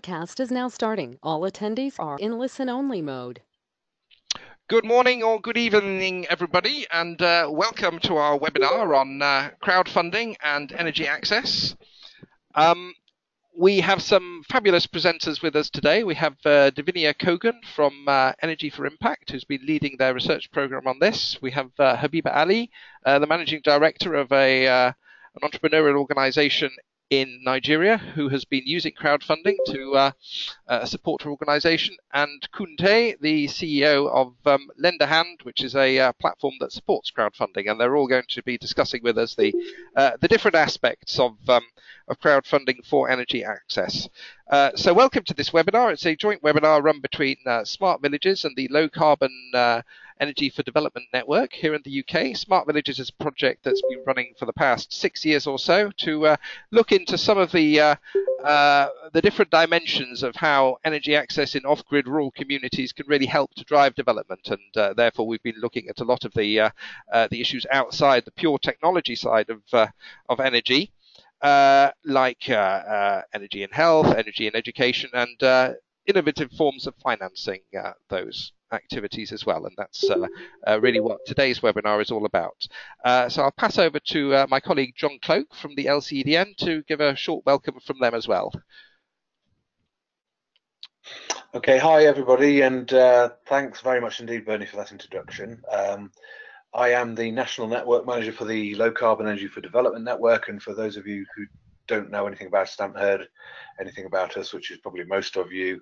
broadcast is now starting. All attendees are in listen-only mode. Good morning or good evening, everybody, and welcome to our webinar on crowdfunding and energy access. We have some fabulous presenters with us today. We have Davinia Kogan from Energy for Impact, who's been leading their research program on this. We have Habiba Ali, the managing director of an entrepreneurial organization in Nigeria, who has been using crowdfunding to support her organization, and Koen, the CEO of Lendahand, which is a platform that supports crowdfunding, and they're all going to be discussing with us the different aspects of crowdfunding for energy access. So welcome to this webinar. It's a joint webinar run between Smart Villages and the Low Carbon Energy for Development Network here in the UK. Smart Villages is a project that's been running for the past 6 years or so to look into some of the different dimensions of how energy access in off-grid rural communities can really help to drive development, and therefore we've been looking at a lot of the issues outside the pure technology side of energy, like energy in health, energy in education, and innovative forms of financing those activities as well, and that's really what today's webinar is all about. So I'll pass over to my colleague John Cloak from the LCDN to give a short welcome from them as well. Okay, hi everybody, and thanks very much indeed, Bernie, for that introduction. I am the National Network Manager for the Low Carbon Energy for Development Network, and for those of you who don't know anything about us, haven't heard anything about us, which is probably most of you,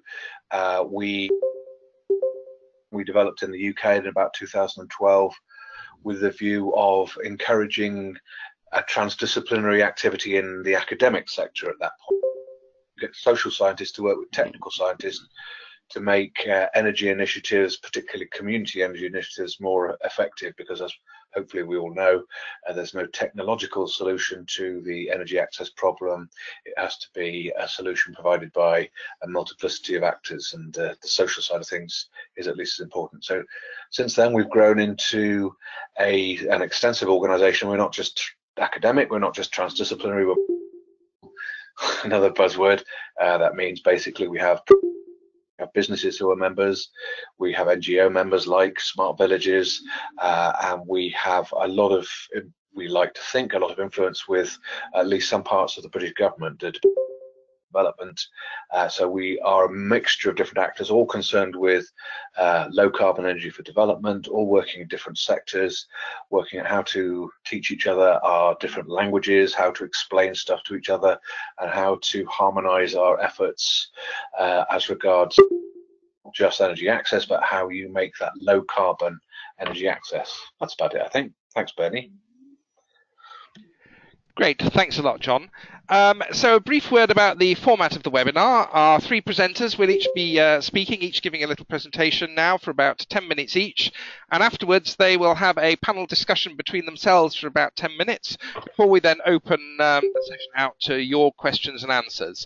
we developed in the UK in about 2012 with the view of encouraging a transdisciplinary activity in the academic sector at that point. Get social scientists to work with technical scientists to make energy initiatives, particularly community energy initiatives, more effective, because as hopefully we all know, there's no technological solution to the energy access problem. It has to be a solution provided by a multiplicity of actors, and the social side of things is at least as important. So since then we've grown into an extensive organization. We're not just academic, we're not just transdisciplinary, we're another buzzword. That means basically we have businesses who are members, we have NGO members like Smart Villages, and we have a lot of, we like to think, a lot of influence with at least some parts of the British government, the development. So we are a mixture of different actors, all concerned with low carbon energy for development, all working in different sectors, working at how to teach each other our different languages, how to explain stuff to each other, and how to harmonize our efforts as regards not just energy access, but how you make that low carbon energy access. That's about it, I think. Thanks, Bernie. Great, thanks a lot, John. So a brief word about the format of the webinar. Our three presenters will each be speaking, each giving a little presentation now for about 10 minutes each, and afterwards they will have a panel discussion between themselves for about 10 minutes before we then open the session out to your questions and answers.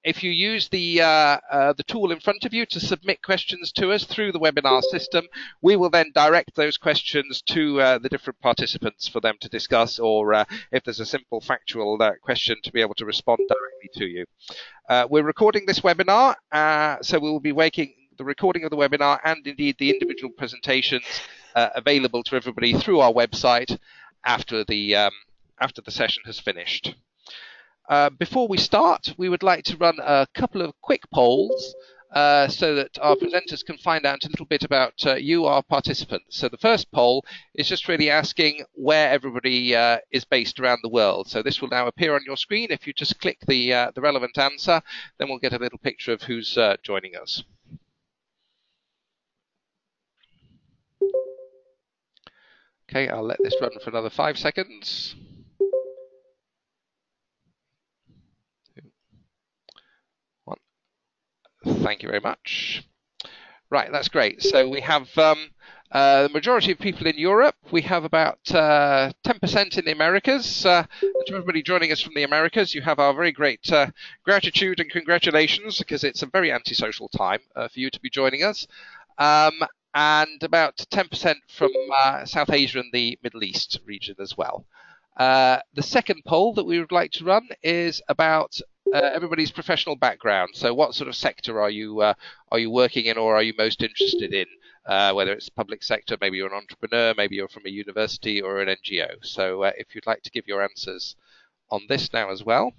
If you use the tool in front of you to submit questions to us through the webinar system, we will then direct those questions to the different participants for them to discuss, or if there's a simple factual question, to be able to respond directly to you. We're recording this webinar, so we will be making the recording of the webinar and indeed the individual presentations available to everybody through our website after the session has finished. Before we start, we would like to run a couple of quick polls so that our presenters can find out a little bit about you, our participants. So the first poll is just really asking where everybody is based around the world. So this will now appear on your screen. If you just click the relevant answer, then we'll get a little picture of who's joining us. Okay, I'll let this run for another 5 seconds. Thank you very much. Right, that's great. So we have the majority of people in Europe. We have about 10% in the Americas. To everybody joining us from the Americas, you have our very great gratitude and congratulations, because it's a very antisocial time for you to be joining us. And about 10% from South Asia and the Middle East region as well. The second poll that we would like to run is about everybody's professional background. So what sort of sector are you working in, or are you most interested in? Whether it's public sector, maybe you're an entrepreneur, maybe you're from a university or an NGO. So if you'd like to give your answers on this now as well.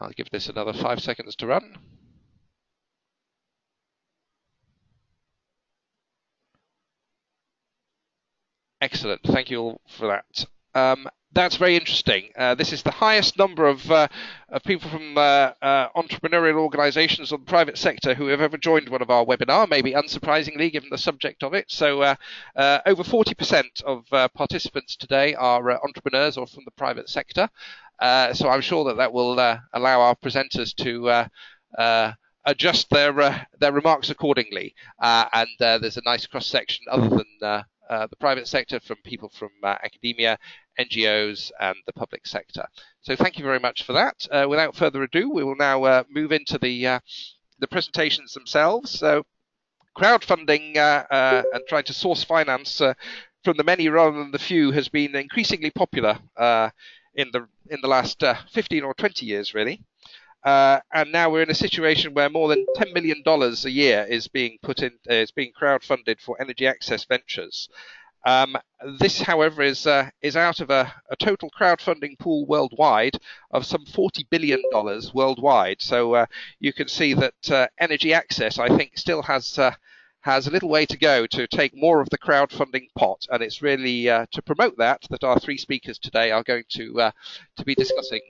I'll give this another 5 seconds to run. Excellent. Thank you all for that. That's very interesting. This is the highest number of people from entrepreneurial organisations or the private sector who have ever joined one of our webinar, maybe unsurprisingly given the subject of it. So over 40% of participants today are entrepreneurs or from the private sector. So I'm sure that will allow our presenters to adjust their remarks accordingly. And there's a nice cross-section other than the private sector, from people from academia, NGOs, and the public sector. So thank you very much for that. Without further ado, we will now move into the presentations themselves. So crowdfunding and trying to source finance from the many rather than the few has been increasingly popular in the last 15 or 20 years, really. And now we're in a situation where more than $10 million a year is being crowdfunded for energy access ventures. This, however, is out of a total crowdfunding pool worldwide of some $40 billion worldwide. So you can see that energy access, I think, still has a little way to go to take more of the crowdfunding pot, and it's really to promote that our three speakers today are going to be discussing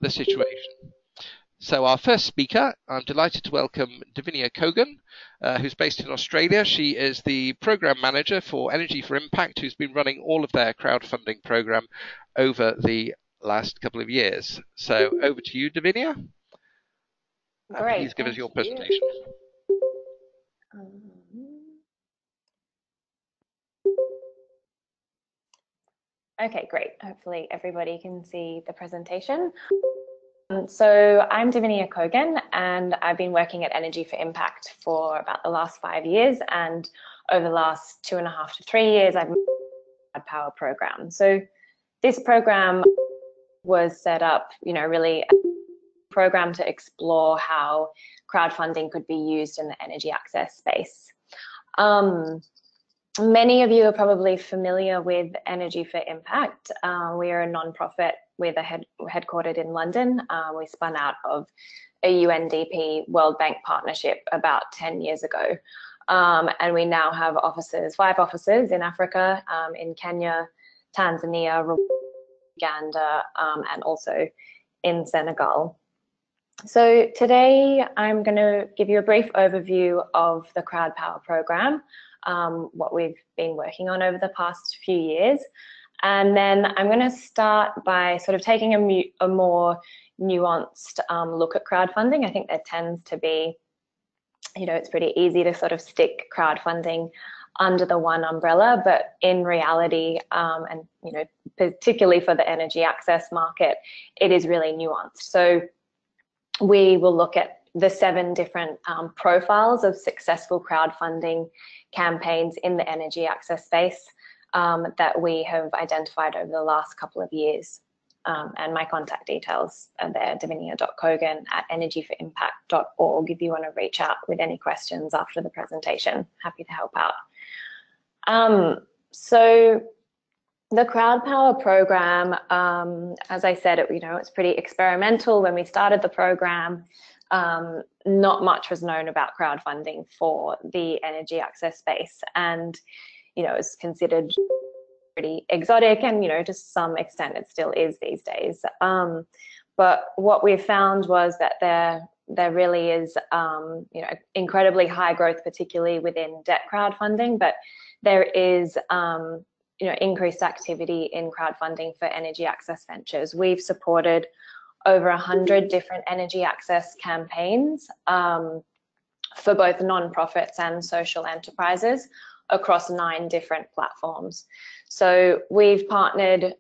the situation. So our first speaker, I'm delighted to welcome Davinia Cogan, who's based in Australia. She is the program manager for Energy for Impact, who's been running all of their crowdfunding program over the last couple of years. So over to you, Davinia. Great. Please give us your presentation. Okay, great. Hopefully everybody can see the presentation. So I'm Davinia Cogan, and I've been working at Energy for Impact for about the last 5 years, and over the last 2.5 to 3 years, I've been a power program. So this program was set up, really a program to explore how crowdfunding could be used in the energy access space. Many of you are probably familiar with Energy for Impact. We are a non-profit with headquartered in London. We spun out of a UNDP World Bank partnership about 10 years ago. And we now have 5 offices in Africa, in Kenya, Tanzania, Uganda, and also in Senegal. So today I'm going to give you a brief overview of the Crowd Power program, what we've been working on over the past few years. And then I'm going to start by sort of taking a more nuanced look at crowdfunding. I think there tends to be, it's pretty easy to sort of stick crowdfunding under the one umbrella, but in reality, and particularly for the energy access market, it is really nuanced. So we will look at the 7 different profiles of successful crowdfunding campaigns in the energy access space that we have identified over the last couple of years. And my contact details are there, davinia.cogan@energyforimpact.org, if you want to reach out with any questions after the presentation. Happy to help out. So the Crowd Power program, as I said, it's pretty experimental. When we started the program, not much was known about crowdfunding for the energy access space, and it's considered pretty exotic, and to some extent it still is these days. But what we found was that there really is incredibly high growth, particularly within debt crowdfunding, but there is increased activity in crowdfunding for energy access ventures. We've supported over 100 different energy access campaigns for both non-profits and social enterprises across 9 different platforms. So we've partnered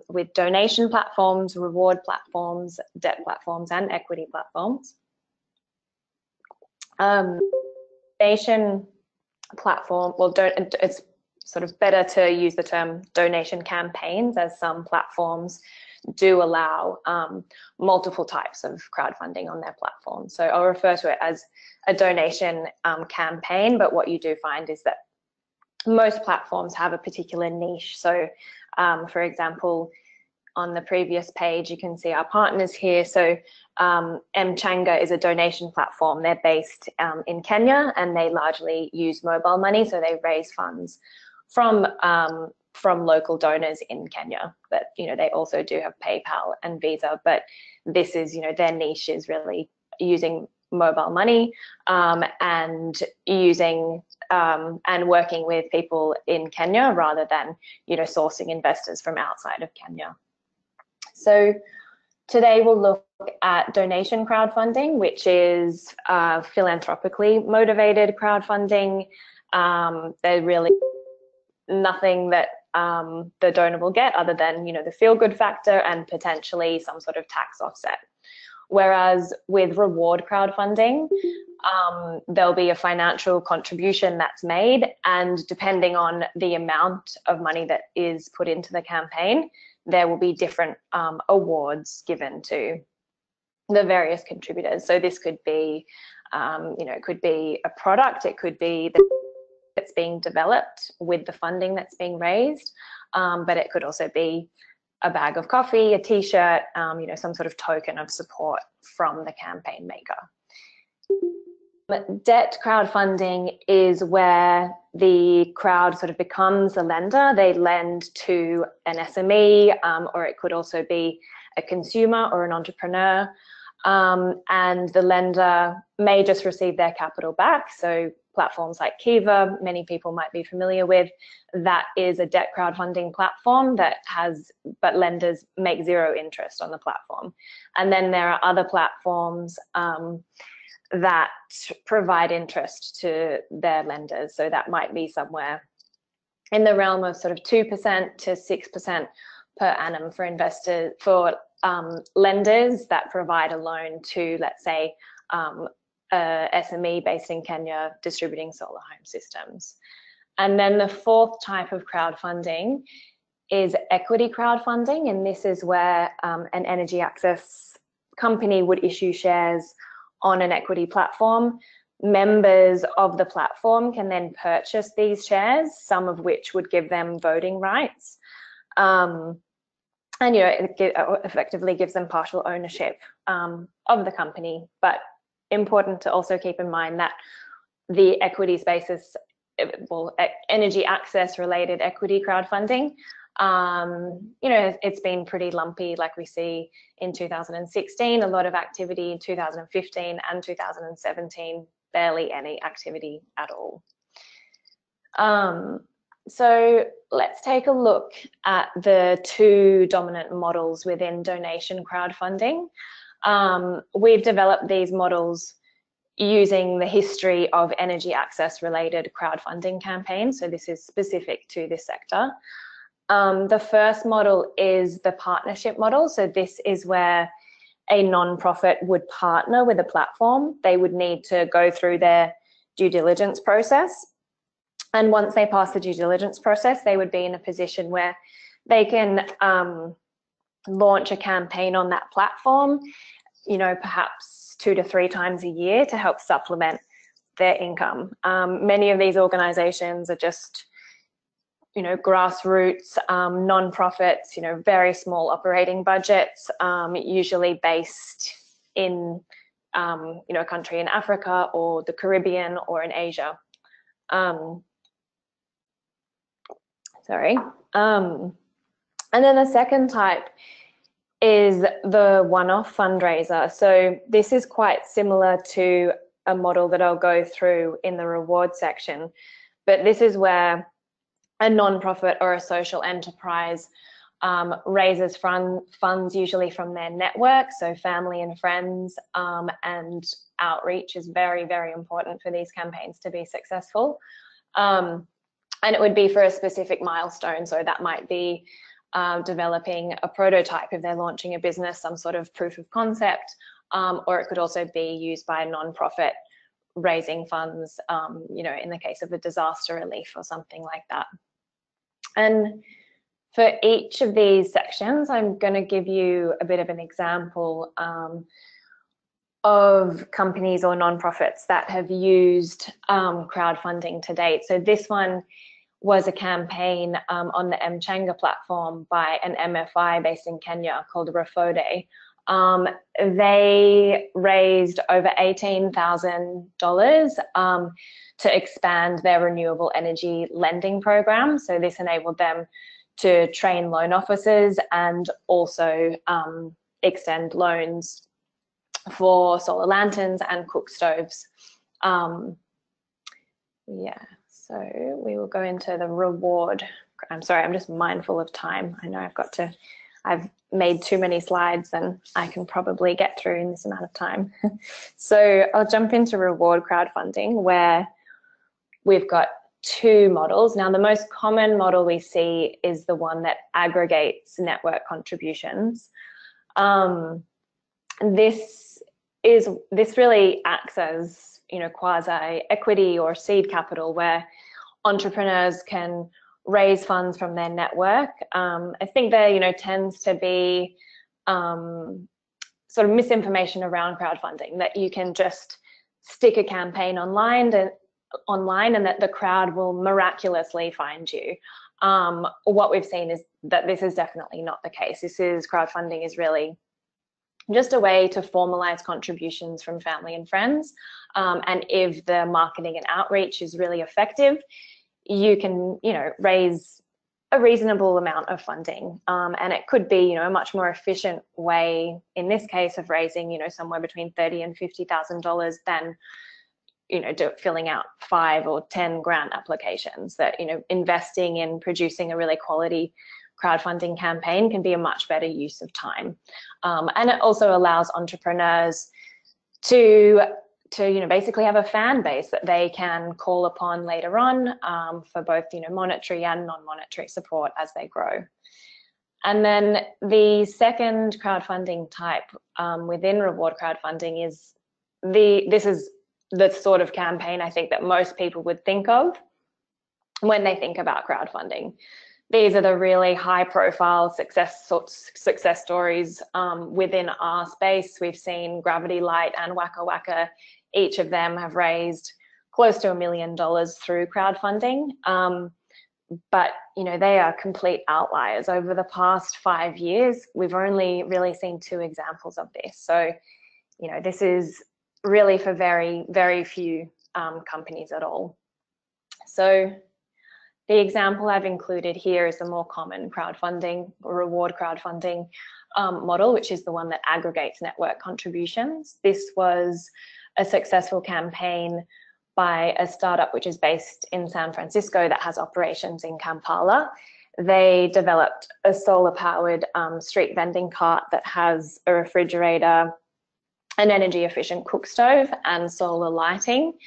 with donation platforms, reward platforms, debt platforms, and equity platforms. Donation platform, well, it's sort of better to use the term donation campaigns, as some platforms do allow multiple types of crowdfunding on their platform. So I'll refer to it as a donation campaign, but what you do find is that most platforms have a particular niche. So for example, on the previous page, you can see our partners here. So Mchanga is a donation platform. They're based in Kenya, and they largely use mobile money. So they raise funds from local donors in Kenya. But they also do have PayPal and Visa. But this is their niche is really using mobile money and using and working with people in Kenya rather than sourcing investors from outside of Kenya. So today we'll look at donation crowdfunding, which is philanthropically motivated crowdfunding. There's really nothing that the donor will get other than the feel-good factor and potentially some sort of tax offset. Whereas with reward crowdfunding, there'll be a financial contribution that's made, and depending on the amount of money that is put into the campaign, there will be different awards given to the various contributors. So this could be, it could be a product, it could be that's being developed with the funding that's being raised, but it could also be a bag of coffee, a t-shirt, some sort of token of support from the campaign maker. Debt crowdfunding is where the crowd sort of becomes a lender. They lend to an SME, or it could also be a consumer or an entrepreneur, and the lender may just receive their capital back. So platforms like Kiva, many people might be familiar with, that is a debt crowdfunding platform that but lenders make zero interest on the platform. And then there are other platforms that provide interest to their lenders. So that might be somewhere in the realm of sort of 2% to 6% per annum for investors, for lenders that provide a loan to, let's say, a SME based in Kenya distributing solar home systems. And then the fourth type of crowdfunding is equity crowdfunding, and this is where an energy access company would issue shares on an equity platform. Members of the platform can then purchase these shares, some of which would give them voting rights. And it effectively gives them partial ownership of the company. But important to also keep in mind that the equity space is, well, energy access related equity crowdfunding, it's been pretty lumpy, like we see in 2016, a lot of activity in 2015 and 2017, barely any activity at all. So let's take a look at the two dominant models within donation crowdfunding. We've developed these models using the history of energy access related crowdfunding campaigns. So this is specific to this sector. The first model is the partnership model. So this is where a non-profit would partner with a platform. They would need to go through their due diligence process. And once they pass the due diligence process, they would be in a position where they can launch a campaign on that platform, perhaps 2 to 3 times a year to help supplement their income. Many of these organizations are just grassroots, non-profits, very small operating budgets, usually based in, a country in Africa or the Caribbean or in Asia. And then the second type is the one-off fundraiser. So this is quite similar to a model that I'll go through in the reward section, but this is where a non-profit or a social enterprise raises funds usually from their network, so family and friends, and outreach is very, very important for these campaigns to be successful. And it would be for a specific milestone, so that might be developing a prototype if they're launching a business, some sort of proof of concept, or it could also be used by a non-profit raising funds, you know, in the case of a disaster relief or something like that. And for each of these sections, I'm going to give you a bit of an example of companies or nonprofits that have used crowdfunding to date. So this one was a campaign on the Mchanga platform by an MFI based in Kenya called Rafode. They raised over $18,000 to expand their renewable energy lending program. So this enabled them to train loan officers and also extend loans for solar lanterns and cook stoves. Yeah, so we will go into the reward. I'm sorry, I'm just mindful of time. I know I've made too many slides and I can probably get through in this amount of time. So I'll jump into reward crowdfunding, where we've got two models. Now, the most common model we see is the one that aggregates network contributions. This really acts as, you know, quasi equity or seed capital, where entrepreneurs can raise funds from their network. I think there, you know, tends to be sort of misinformation around crowdfunding, that you can just stick a campaign online and that the crowd will miraculously find you. What we've seen is that this is definitely not the case. Crowdfunding is really just a way to formalize contributions from family and friends. And if the marketing and outreach is really effective, you can, you know, raise a reasonable amount of funding. And it could be, you know, a much more efficient way, in this case, of raising, you know, somewhere between $30,000 and $50,000 than, you know, filling out 5 or 10 grant applications. That, you know, investing in producing a really quality crowdfunding campaign can be a much better use of time. And it also allows entrepreneurs to you know, basically have a fan base that they can call upon later on for both, you know, monetary and non-monetary support as they grow. And then the second crowdfunding type within reward crowdfunding is this is the sort of campaign I think that most people would think of when they think about crowdfunding. These are the really high-profile success stories within our space. We've seen Gravity Light and Waka Waka. Each of them have raised close to $1 million through crowdfunding. But, you know, they are complete outliers. Over the past 5 years, we've only really seen 2 examples of this. So, you know, this is really for very, very few companies at all. So the example I've included here is the more common crowdfunding or reward crowdfunding model, which is the one that aggregates network contributions. This was a successful campaign by a startup which is based in San Francisco that has operations in Kampala. They developed a solar-powered street vending cart that has a refrigerator, an energy-efficient cook stove, and solar lighting.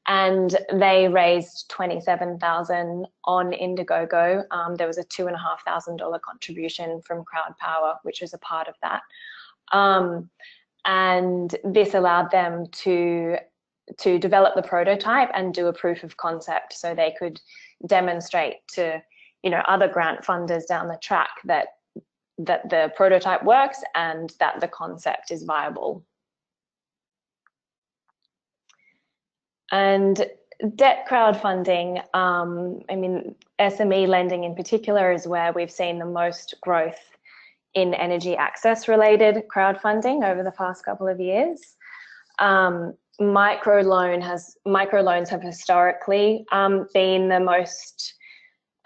And they raised $27,000 on Indiegogo. There was a $2,500 contribution from CrowdPower, which was a part of that. And this allowed them to develop the prototype and do a proof of concept, so they could demonstrate to, you know, other grant funders down the track that the prototype works and that the concept is viable. And debt crowdfunding, I mean, SME lending in particular is where we've seen the most growth in energy access related crowdfunding over the past couple of years. Microloans have historically been the most,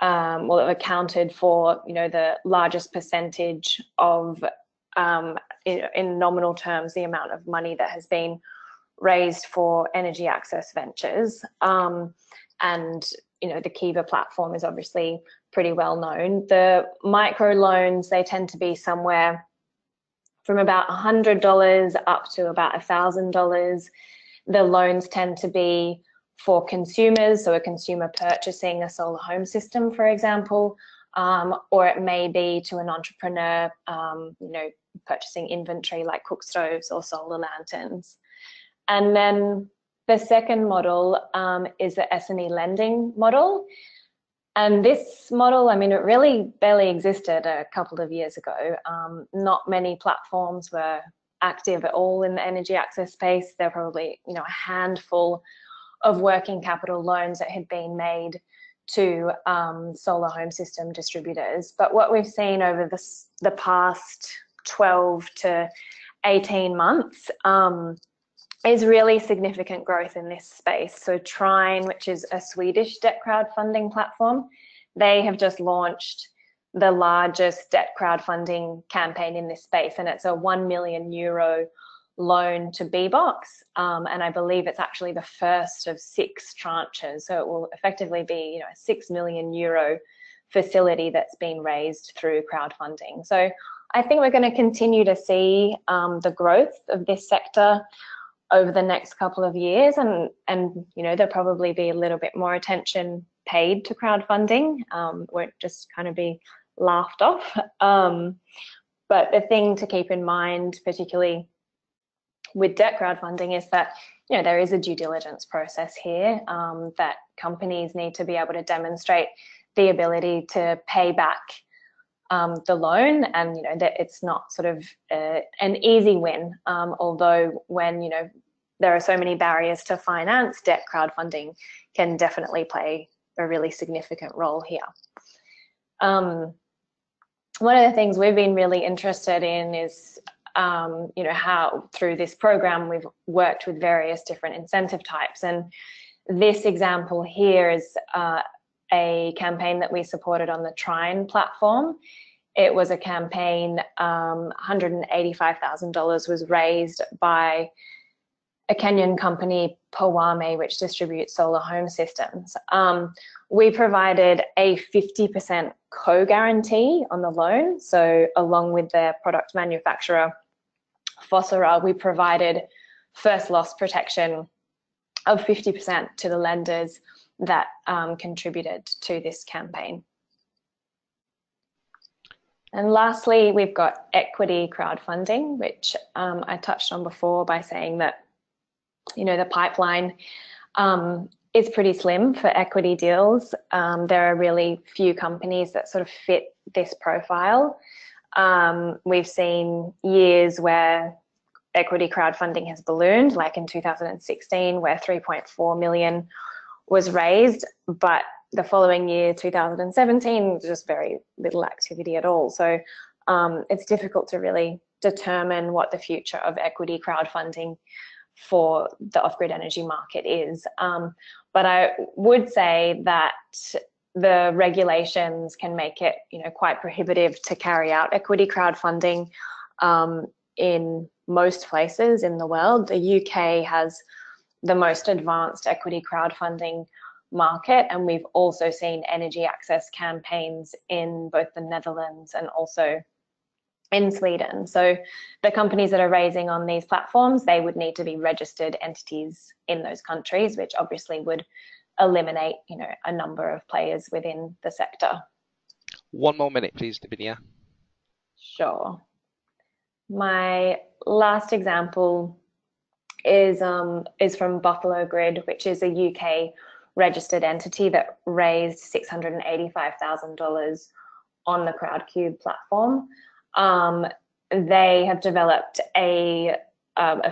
well, have accounted for, you know, the largest percentage of, in nominal terms, the amount of money that has been raised for energy access ventures. And, you know, the Kiva platform is obviously pretty well known. The microloans, they tend to be somewhere from about $100 up to about $1,000. The loans tend to be for consumers, so a consumer purchasing a solar home system, for example, or it may be to an entrepreneur, you know, purchasing inventory like cook stoves or solar lanterns. And then The second model is the SME lending model. And this model, I mean, it really barely existed a couple of years ago. Not many platforms were active at all in the energy access space. There are probably, you know, a handful of working capital loans that had been made to solar home system distributors. But what we've seen over the past 12 to 18 months is really significant growth in this space. So Trine, which is a Swedish debt crowdfunding platform, they have just launched the largest debt crowdfunding campaign in this space, and it's a €1 million loan to B-Box, and I believe it's actually the first of 6 tranches. So it will effectively be, you know, a €6 million facility that's been raised through crowdfunding. So I think we're going to continue to see the growth of this sector over the next couple of years, and you know, there'll probably be a little bit more attention paid to crowdfunding. Won't just kind of be laughed off. But the thing to keep in mind, particularly with debt crowdfunding, is that, you know, there is a due diligence process here, that companies need to be able to demonstrate the ability to pay back the loan, and, you know, that it's not sort of an easy win, although when, you know, there are so many barriers to finance, debt crowdfunding can definitely play a really significant role here. One of the things we've been really interested in is, you know, how through this program we've worked with various different incentive types, and this example here is a campaign that we supported on the Trine platform. It was a campaign, $185,000 was raised by a Kenyan company, Powame, which distributes solar home systems. We provided a 50% co-guarantee on the loan. So along with their product manufacturer, Fossera, we provided first loss protection of 50% to the lenders that contributed to this campaign. And lastly, we've got equity crowdfunding, which I touched on before by saying that, you know, the pipeline is pretty slim for equity deals. There are really few companies that sort of fit this profile. We've seen years where equity crowdfunding has ballooned, like in 2016, where 3.4 million was raised, but the following year, 2017, just very little activity at all. So it's difficult to really determine what the future of equity crowdfunding for the off-grid energy market is. But I would say that the regulations can make it, you know, quite prohibitive to carry out equity crowdfunding in most places in the world. The UK has the most advanced equity crowdfunding market, and we've also seen energy access campaigns in both the Netherlands and also in Sweden. So the companies that are raising on these platforms, they would need to be registered entities in those countries, which obviously would eliminate, you know, a number of players within the sector. 1 more minute, please, Davinia. Sure. My last example is from Buffalo Grid, which is a UK registered entity that raised $685,000 on the Crowdcube platform. They have developed a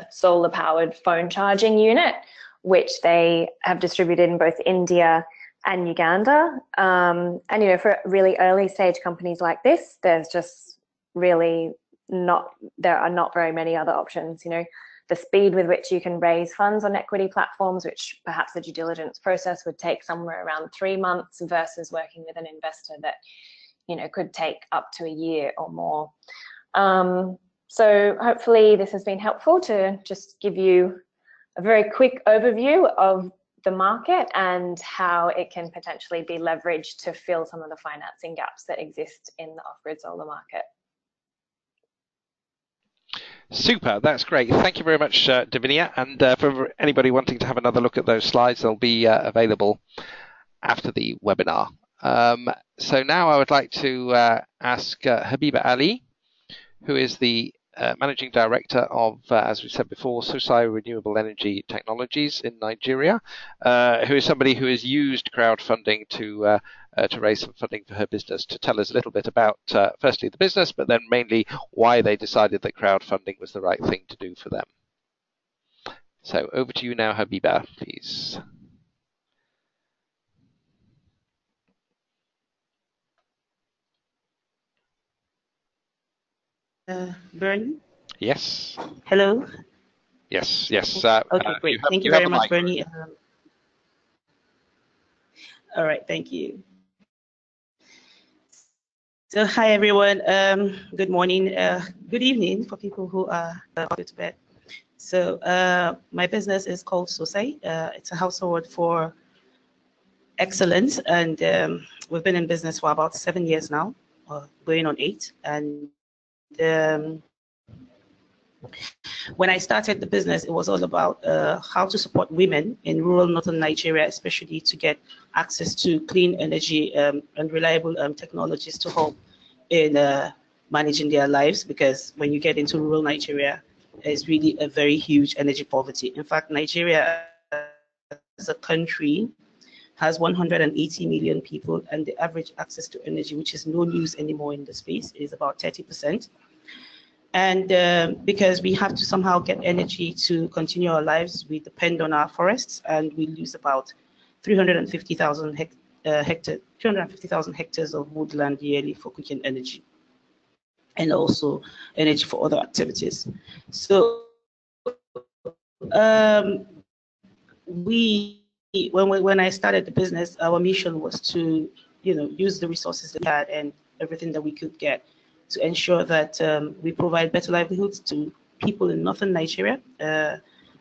solar-powered phone charging unit, which they have distributed in both India and Uganda. And, you know, for really early stage companies like this, there's just really there are not very many other options. You know, the speed with which you can raise funds on equity platforms, which perhaps the due diligence process would take somewhere around 3 months, versus working with an investor that, you know, could take up to a year or more. So hopefully this has been helpful to just give you a very quick overview of the market and how it can potentially be leveraged to fill some of the financing gaps that exist in the off-grid solar market. Super, that's great. Thank you very much, Davinia. And for anybody wanting to have another look at those slides, they'll be available after the webinar. So now I would like to ask Habiba Ali, who is the Managing Director of, as we said before, Sosai Renewable Energy Technologies in Nigeria, who is somebody who has used crowdfunding to raise some funding for her business, to tell us a little bit about, firstly, the business, but then mainly why they decided that crowdfunding was the right thing to do for them. So over to you now, Habiba, please. Bernie? Yes. Hello? Yes, yes. Okay, great. Thank you very much, Bernie. All right, thank you. So hi, everyone. Good morning, good evening for people who are about to bed. So my business is called Sosai. It's a household for excellence, and we've been in business for about 7 years now, going on 8. And when I started the business, it was all about how to support women in rural northern Nigeria, especially to get access to clean energy and reliable technologies to help in managing their lives. Because when you get into rural Nigeria, it's really a very huge energy poverty. In fact, Nigeria as a country has 180 million people, and the average access to energy, which is no news anymore in the space, is about 30%. And because we have to somehow get energy to continue our lives, we depend on our forests, and we lose about 350,000 hectares of woodland yearly for cooking energy, and also energy for other activities. So when I started the business, our mission was to use the resources that we had and everything that we could get to ensure that we provide better livelihoods to people in northern Nigeria.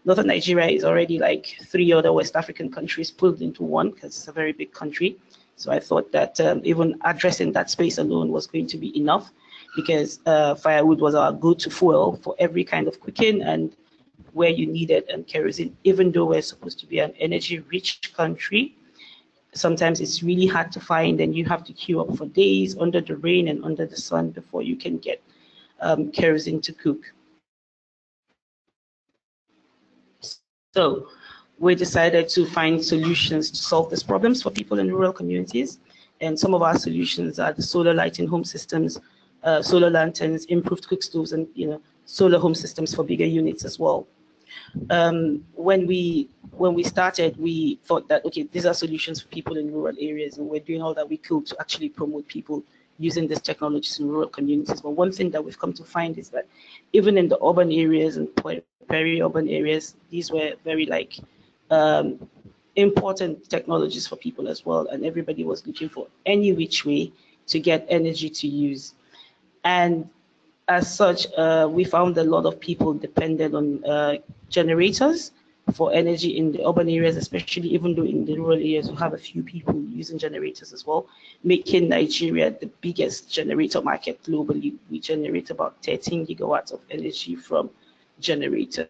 Northern Nigeria is already like 3 other West African countries pulled into one, because it's a very big country. So I thought that even addressing that space alone was going to be enough, because firewood was our go-to fuel for every kind of cooking and where you need it, and kerosene. Even though we're supposed to be an energy-rich country, sometimes it's really hard to find, and you have to queue up for days under the rain and under the sun before you can get kerosene to cook. So we decided to find solutions to solve these problems for people in rural communities. And some of our solutions are the solar lighting home systems, solar lanterns, improved cook stoves, and solar home systems for bigger units as well. When we started, we thought that, okay, these are solutions for people in rural areas, and we're doing all that we could to actually promote people using these technologies in rural communities. But one thing that we've come to find is that even in the urban areas and peri-urban areas, these were very important technologies for people as well, and everybody was looking for any which way to get energy to use. And as such, we found a lot of people depended on generators for energy in the urban areas, especially, even though in the rural areas we have a few people using generators as well, making Nigeria the biggest generator market globally. We generate about 13 gigawatts of energy from generators.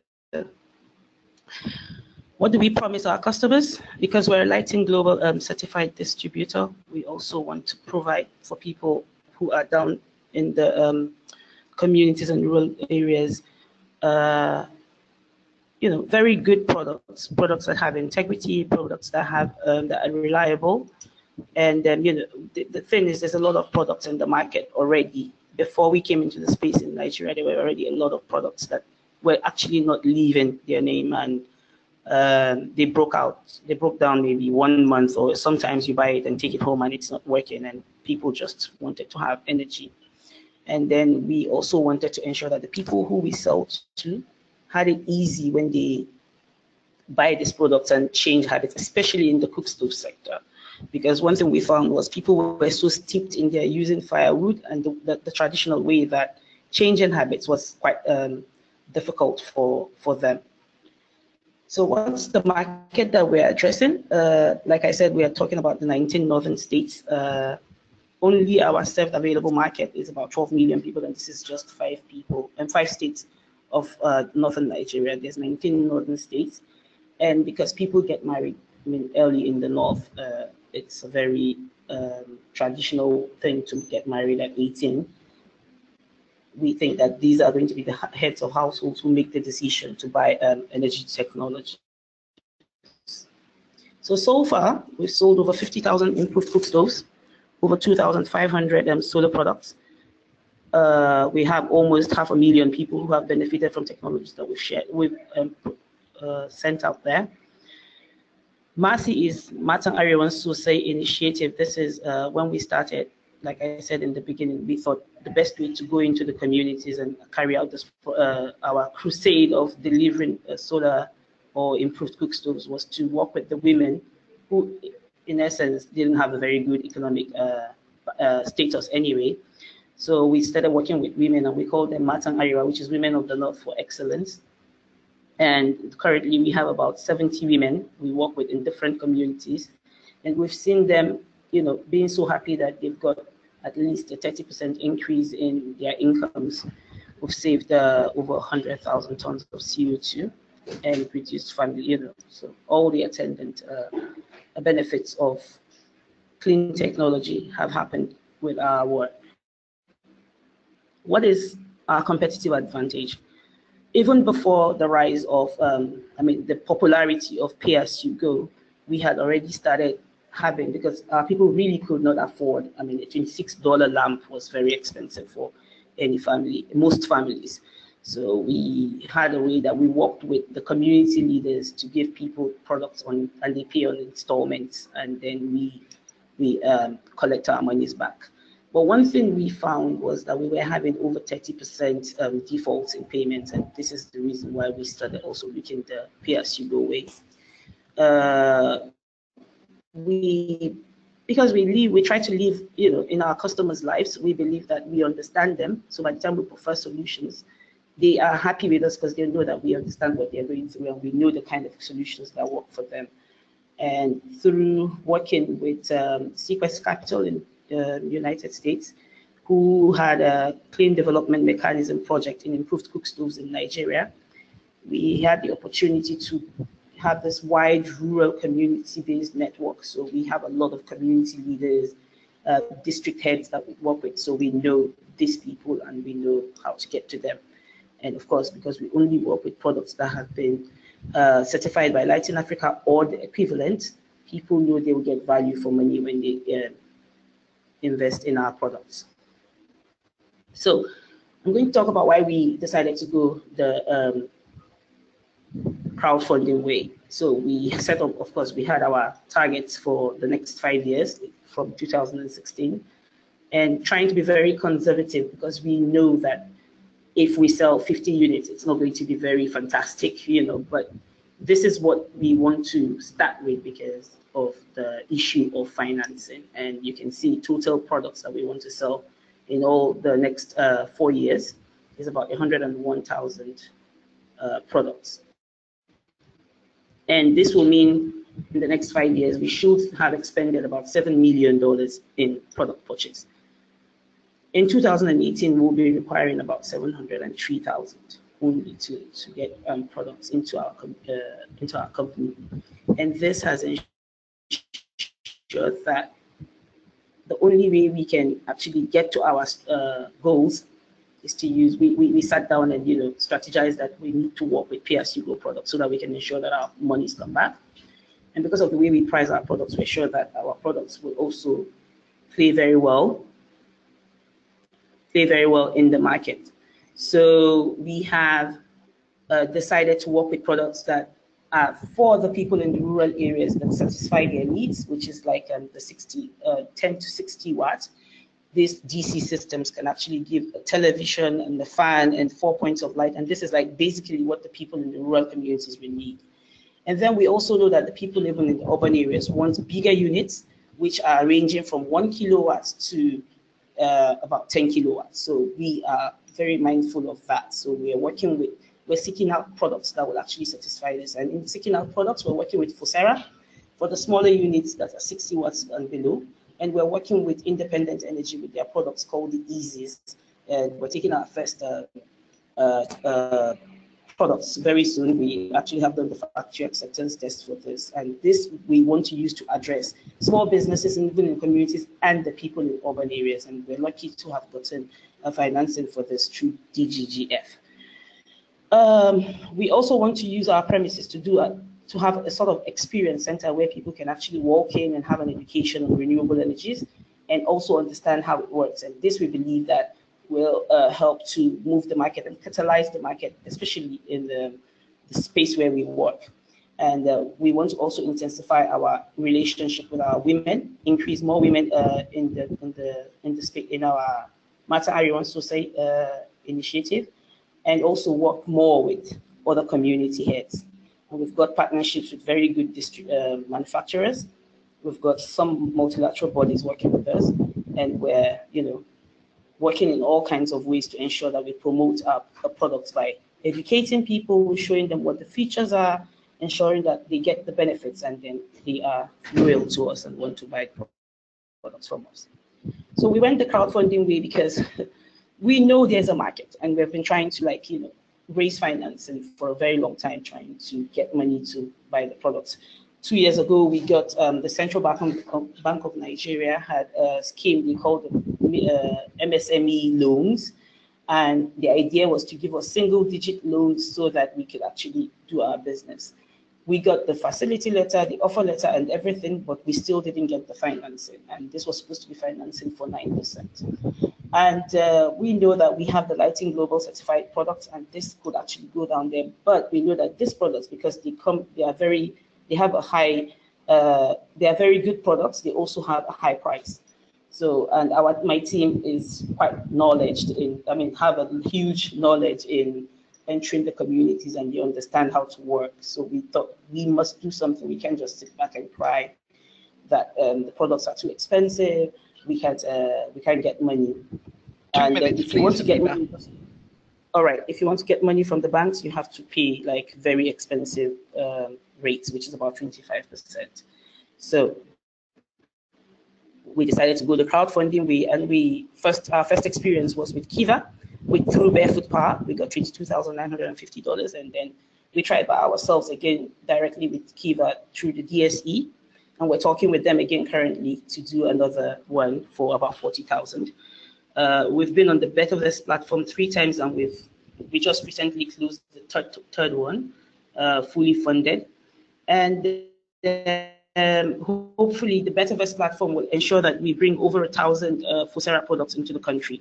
What do we promise our customers? Because we're a Lighting Global certified distributor, we also want to provide for people who are down in the communities and rural areas, very good products that have integrity, products that have that are reliable. And the thing is, there's a lot of products in the market already. Before we came into the space in Nigeria, there were already a lot of products that were actually not leaving their name, and they broke down maybe 1 month, or sometimes you buy it and take it home and it's not working, and people just wanted to have energy. And then we also wanted to ensure that the people who we sell to had it easy when they buy these products and change habits, especially in the cook stove sector. Because one thing we found was people were so steeped in their using firewood and the traditional way, that changing habits was quite difficult for them. So what's the market that we're addressing? Like I said, we are talking about the 19 northern states. Only our self-available market is about 12 million people, and this is just 5 states of northern Nigeria. There's 19 northern states, and because people get married early in the north, it's a very traditional thing to get married at 18. we think that these are going to be the heads of households who make the decision to buy energy technology. So far, we've sold over 50,000 improved cook stoves, over 2,500 solar products. We have almost 500,000 people who have benefited from technologies that we've sent out there. MASI is Matang Ariwan Sosai initiative. This is when we started. Like I said in the beginning, we thought the best way to go into the communities and carry out this our crusade of delivering solar or improved cook stoves was to work with the women who, in essence, didn't have a very good economic status anyway. So we started working with women, and we call them Matang Ariwa, which is Women of the North for Excellence. And currently we have about 70 women we work with in different communities. And we've seen them, being so happy that they've got at least a 30% increase in their incomes. We've saved over 100,000 tons of CO2 and reduced family, so all the attendant benefits of clean technology have happened with our work. What is our competitive advantage? Even before the rise of, the popularity of pay-as-you-go, we had already started having, because people really could not afford, a $26 lamp was very expensive for any family, most families. So we had a way that we worked with the community leaders to give people products and they pay on installments, and then we collect our monies back. But one thing we found was that we were having over 30% defaults in payments, and this is the reason why we started also looking the pay-as-you-go way. Because we try to live, in our customers' lives. We believe that we understand them. So by the time we prefer solutions, they are happy with us because they know that we understand what they're going through and we know the kind of solutions that work for them. And through working with Sequest Capital in the United States, who had a clean development mechanism project in improved cook stoves in Nigeria, we had the opportunity to have this wide rural community-based network. So we have a lot of community leaders, district heads that we work with, so we know these people and we know how to get to them. And of course, because we only work with products that have been certified by Light in Africa or the equivalent, people know they will get value for money when they invest in our products. So I'm going to talk about why we decided to go the crowdfunding way. So we set up, of course, we had our targets for the next 5 years from 2016, and trying to be very conservative because we know that if we sell 50 units, it's not going to be very fantastic, but this is what we want to start with because of the issue of financing. And you can see total products that we want to sell in all the next 4 years is about 101,000 products. And this will mean in the next 5 years, we should have expended about $7 million in product purchase. In 2018, we'll be requiring about 703,000 only to get products into our company. And this has ensured that the only way we can actually get to our goals is to use, we sat down and strategized that we need to work with pay-as-you-go products so that we can ensure that our monies come back. And because of the way we price our products, we're sure that our products will also play very well in the market. So we have decided to work with products that are for the people in the rural areas that satisfy their needs, which is like the 10 to 60 watts. These DC systems can actually give a television and a fan and 4 points of light. And this is like basically what the people in the rural communities will need. And then we also know that the people living in the urban areas want bigger units, which are ranging from 1 kilowatts to about 10 kilowatts. So we are very mindful of that. So we're seeking out products that will actually satisfy this. And in seeking out products, we're working with Fosera for the smaller units that are 60 watts and below. And we're working with Independent Energy with their products called the Easies. And we're taking our first products very soon. We actually have done the factory acceptance test for this, and this we want to use to address small businesses, even in communities, and the people in urban areas. And we're lucky to have gotten financing for this through DGGF. We also want to use our premises to have a sort of experience center where people can actually walk in and have an education on renewable energies and also understand how it works. And this we believe that will help to move the market and catalyze the market, especially in the space where we work. And we want to also intensify our relationship with our women, increase more women in our Mata Ariwan Sosai initiative, and also work more with other community heads. And we've got partnerships with very good manufacturers. We've got some multilateral bodies working with us, and we're working in all kinds of ways to ensure that we promote our products by educating people, showing them what the features are, ensuring that they get the benefits, and then they are loyal to us and want to buy products from us. So we went the crowdfunding way because we know there's a market, and we've been trying to raise financing for a very long time, trying to get money to buy the products. 2 years ago, we got the Central Bank of Nigeria had a scheme they called MSME loans, and the idea was to give us single-digit loans so that we could actually do our business. We got the facility letter, the offer letter, and everything, but we still didn't get the financing, and this was supposed to be financing for 9%. And we know that we have the Lighting Global certified products, and this could actually go down there. But we know that these products, because they are very good products, they also have a high price. So, and my team is quite knowledgeable have a huge knowledge in entering the communities, and they understand how to work. So we thought we must do something. We can't just sit back and cry that the products are too expensive. We can't get money. And if you want to get money, all right, if you want to get money from the banks, you have to pay very expensive rates, which is about 25%. So we decided to go the crowdfunding way, and our first experience was with Kiva, through Barefoot Power. We got $22,950, and then we tried by ourselves again directly with Kiva through the DSE, and we're talking with them again currently to do another one for about 40,000. We've been on the Betterverse platform 3 times, and we just recently closed the third one, fully funded, and hopefully the Betterverse platform will ensure that we bring over 1,000 Fosera products into the country.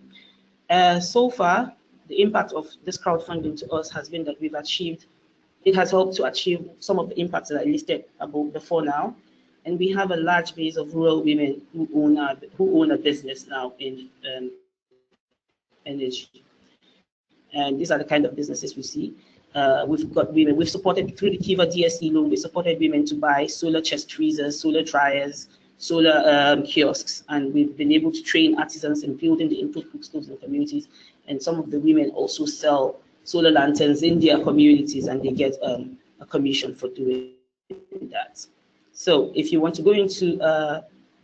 So far, the impact of this crowdfunding to us has been that it has helped to achieve some of the impacts that I listed above before now. And we have a large base of rural women who own a business now in energy. And these are the kind of businesses we see. We've got women. We've supported through the Kiva DSE loan. We supported women to buy solar chest freezers, solar dryers, solar kiosks, and we've been able to train artisans in building the input cook stoves in communities. And some of the women also sell solar lanterns in their communities, and they get a commission for doing that. So if you want to go into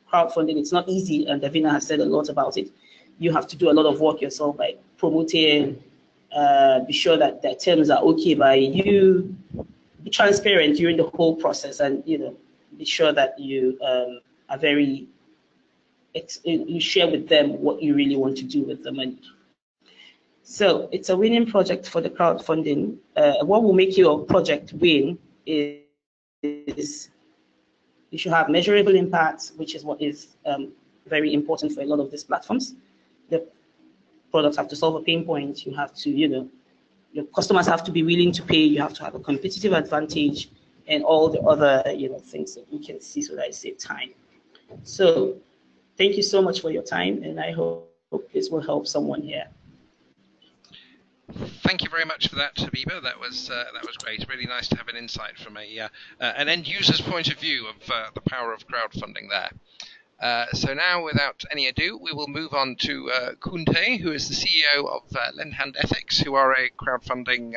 crowdfunding, it's not easy, and Davinia has said a lot about it. You have to do a lot of work yourself by promoting, be sure that the terms are okay by you, be transparent during the whole process, and be sure that you you share with them what you really want to do with the money. So it's a winning project for the crowdfunding. What will make your project win is you should have measurable impacts, which is what is very important for a lot of these platforms. The products have to solve a pain point. You have to, your customers have to be willing to pay. You have to have a competitive advantage, and all the other, things that you can see, so that I save time. So thank you so much for your time, and I hope this will help someone here. Thank you very much for that, Habiba. That was great. Really nice to have an insight from an end user's point of view of the power of crowdfunding there. So now, without any ado, we will move on to Koen, who is the CEO of Lendahand Ethex, who are a crowdfunding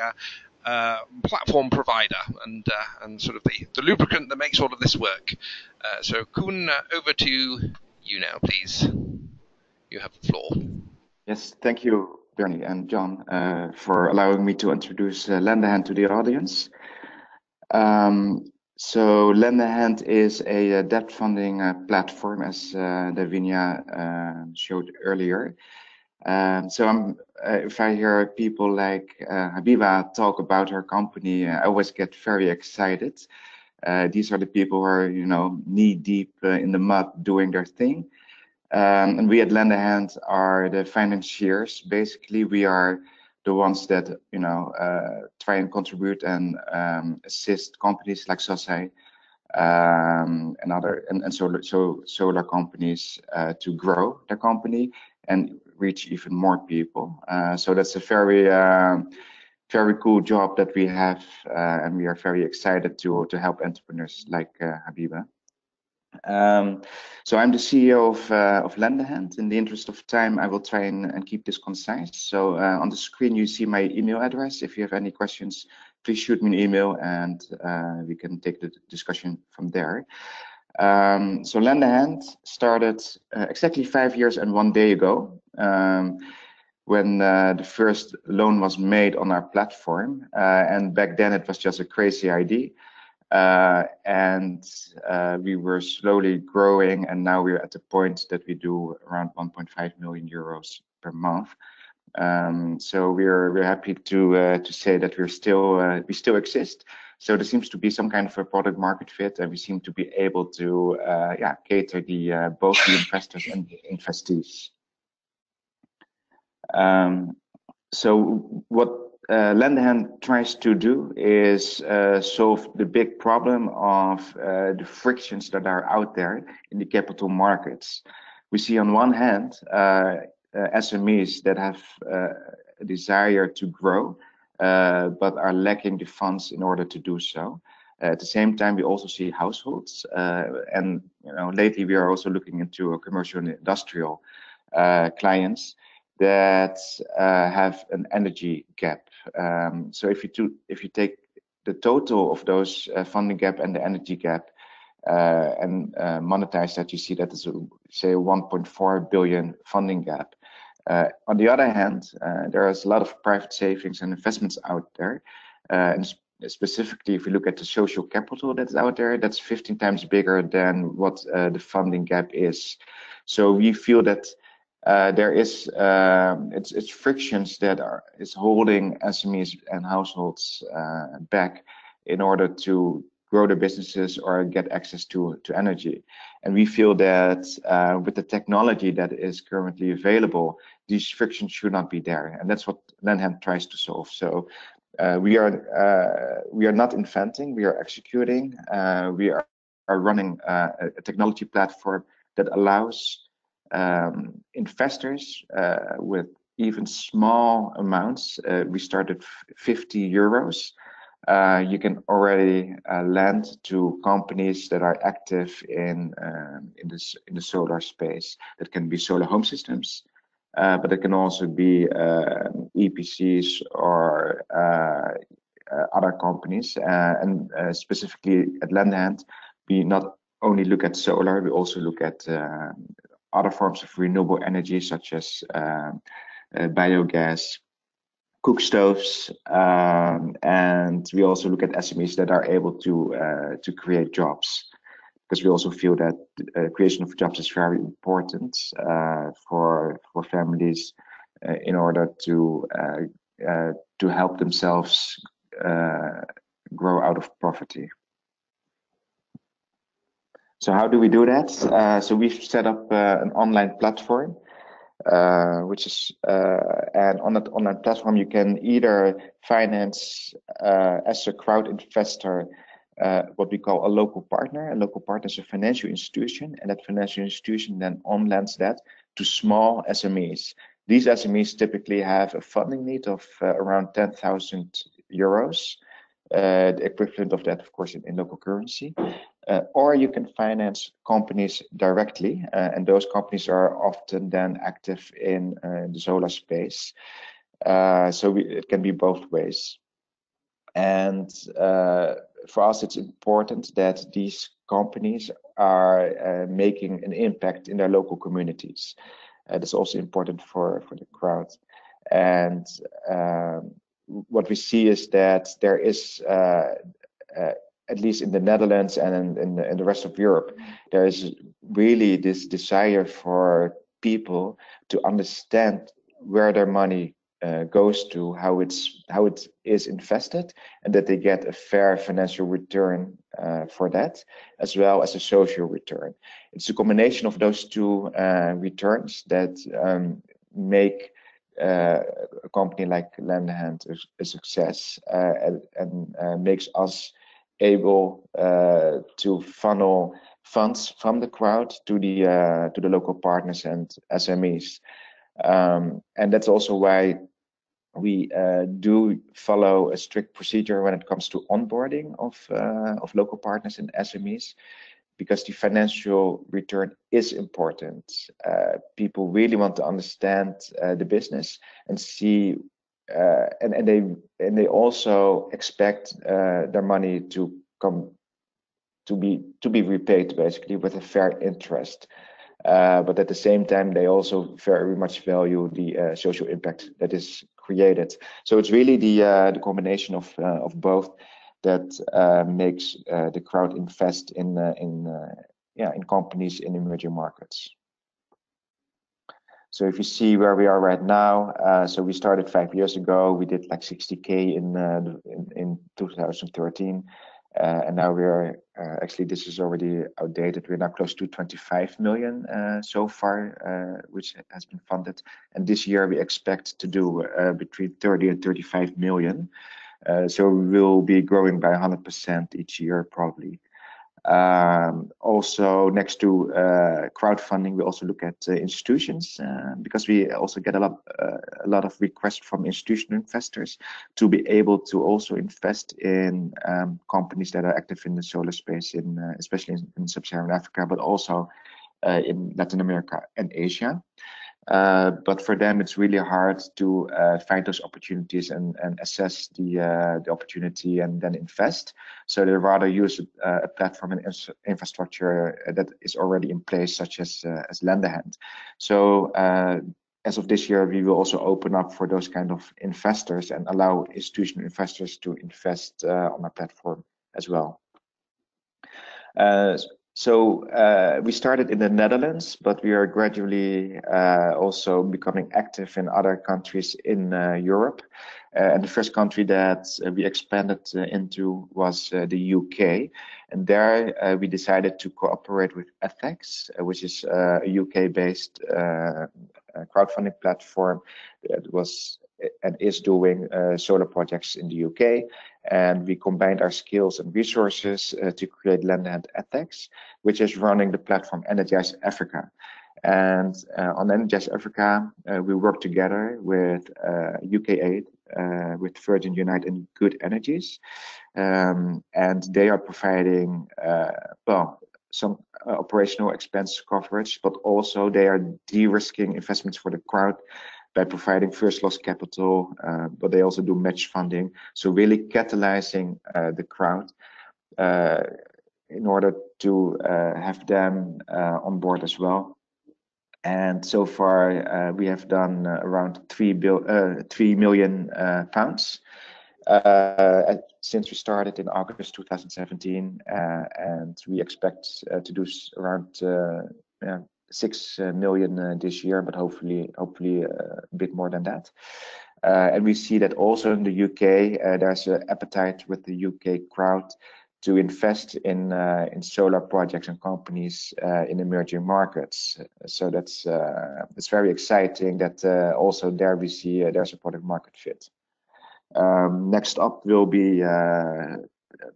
platform provider and sort of the lubricant that makes all of this work. So Koen, over to you now, please. You have the floor. Yes, thank you, Bernie and John for allowing me to introduce Lendahand to the audience. So Lendahand is a debt funding platform, as Davinia showed earlier. So if I hear people like Habiba talk about her company, I always get very excited. These are the people who are, knee deep in the mud doing their thing. And we at Lendahand are the financiers. Basically, we are the ones that try and contribute and assist companies like Sosai and other solar companies to grow their company and reach even more people. So that's a very cool job that we have, and we are very excited to help entrepreneurs like Habiba. So I'm the CEO of Lendahand. In the interest of time, I will try and keep this concise. So on the screen, you see my email address. If you have any questions, please shoot me an email and we can take the discussion from there. So Lendahand started exactly 5 years and 1 day ago when the first loan was made on our platform. And back then it was just a crazy idea. And we were slowly growing, and now we're at the point that we do around 1.5 million euros per month. So we're happy to say that we still exist. So there seems to be some kind of a product market fit, and we seem to be able to cater both the investors and the investees. So what Lendahand tries to do is solve the big problem of the frictions that are out there in the capital markets. We see on one hand SMEs that have a desire to grow, but are lacking the funds in order to do so. At the same time, we also see households, and lately we are also looking into commercial and industrial clients that have an energy gap. So if you take the total of those funding gap and the energy gap and monetize that, you see that there's say 1.4 billion funding gap. On the other hand, there is a lot of private savings and investments out there, and specifically if you look at the social capital that's out there, that's 15 times bigger than what the funding gap is. So we feel that there is it's frictions that is holding SMEs and households back in order to grow their businesses or get access to energy. And we feel that with the technology that is currently available, these frictions should not be there, and that's what Lendahand tries to solve. So we are not inventing, we are executing. We are running a technology platform that allows investors with even small amounts. We started 50 euros. You can already lend to companies that are active in the solar space. That can be solar home systems, but it can also be EPCs or other companies. And specifically at Lendahand, we not only look at solar, we also look at other forms of renewable energy, such as biogas, cook stoves, and we also look at SMEs that are able to create jobs, because we also feel that creation of jobs is very important for families in order to help themselves grow out of poverty. So how do we do that? So we've set up an online platform, which is, and on that online platform, you can either finance as a crowd investor, what we call a local partner. A local partner is a financial institution, and that financial institution then on-lends that to small SMEs. These SMEs typically have a funding need of around 10,000 euros, the equivalent of that, of course, in local currency. Or you can finance companies directly, and those companies are often then active in the solar space. So it can be both ways. And for us, it's important that these companies are making an impact in their local communities. That's also important for the crowd. And what we see is that there is, at least in the Netherlands and in the rest of Europe, there is really this desire for people to understand where their money goes to, how it is invested, and that they get a fair financial return for that, as well as a social return. It's a combination of those two returns that make a company like Lendahand a success, and makes us able to funnel funds from the crowd to the local partners and SMEs. And that's also why we do follow a strict procedure when it comes to onboarding of local partners and SMEs, because the financial return is important. People really want to understand the business and see, and they also expect their money to come to be repaid basically with a fair interest. But at the same time, they also very much value the social impact that is created. So it's really the combination of both that makes the crowd invest in companies in emerging markets. So if you see where we are right now, so we started 5 years ago. We did like 60K in 2013. And now we are actually, this is already outdated. We're now close to 25 million so far, which has been funded. And this year we expect to do between 30 and 35 million. So we will be growing by 100% each year probably. Also, next to crowdfunding, we also look at institutions, because we also get a lot of requests from institutional investors to be able to also invest in companies that are active in the solar space, especially in Sub-Saharan Africa, but also in Latin America and Asia. But for them, it's really hard to find those opportunities and assess the opportunity and then invest. So they rather use a platform and infrastructure that is already in place, such as Lendahand. So as of this year, we will also open up for those kind of investors and allow institutional investors to invest on our platform as well. So we started in the Netherlands, but we are gradually also becoming active in other countries in Europe. And the first country that we expanded into was the UK. And there we decided to cooperate with Ethex, which is a UK-based crowdfunding platform that was and is doing solar projects in the UK. And we combined our skills and resources to create Lendahand Ethex, which is running the platform Energize Africa. And on Energize Africa, we work together with UK Aid, with Virgin Unite and Good Energies. And they are providing, some operational expense coverage, but also they are de-risking investments for the crowd by providing first loss capital, but they also do match funding. So really catalyzing the crowd in order to have them on board as well. And so far we have done around 3 million pounds since we started in August 2017, and we expect to do around 6 million this year, but hopefully a bit more than that. And we see that also in the UK, there's an appetite with the UK crowd to invest in solar projects and companies in emerging markets. So that's it's very exciting that also there we see there's a product market fit. Next up will be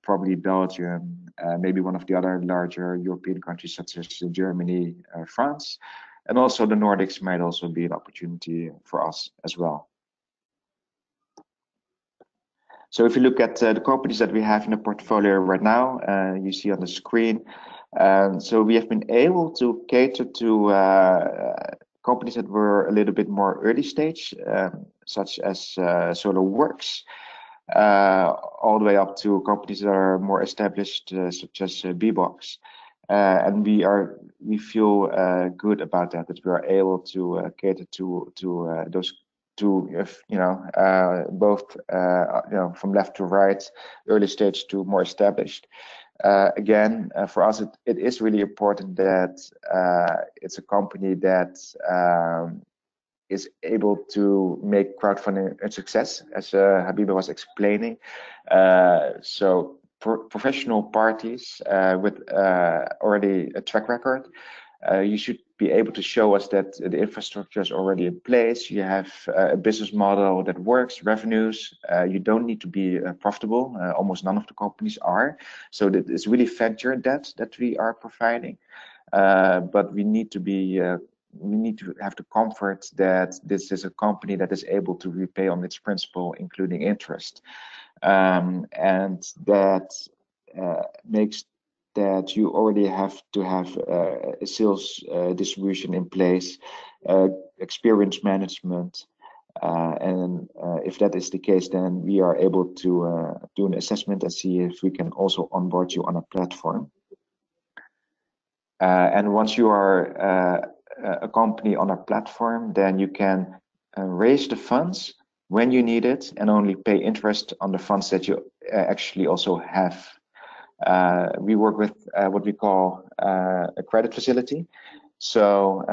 probably Belgium, maybe one of the other larger European countries such as Germany, France, and also the Nordics might also be an opportunity for us as well. So if you look at the companies that we have in the portfolio right now, you see on the screen. So we have been able to cater to companies that were a little bit more early stage, such as Solar Works, all the way up to companies that are more established, such as Bbox. And we feel good about that we are able to cater to those to, both, from left to right, early stage to more established. Again, for us, it is really important that it's a company that is able to make crowdfunding a success, as Habiba was explaining. So professional parties with already a track record, you should be able to show us that the infrastructure is already in place. You have a business model that works, revenues. You don't need to be profitable. Almost none of the companies are. So that it's really venture debt that we are providing. But we need to be we need to have the comfort that this is a company that is able to repay on its principal, including interest, and that makes that you already have to have a sales distribution in place, experience management, and if that is the case, then we are able to do an assessment and see if we can also onboard you on a platform. And once you are a company on our platform, then you can raise the funds when you need it and only pay interest on the funds that you actually also have. We work with what we call a credit facility. So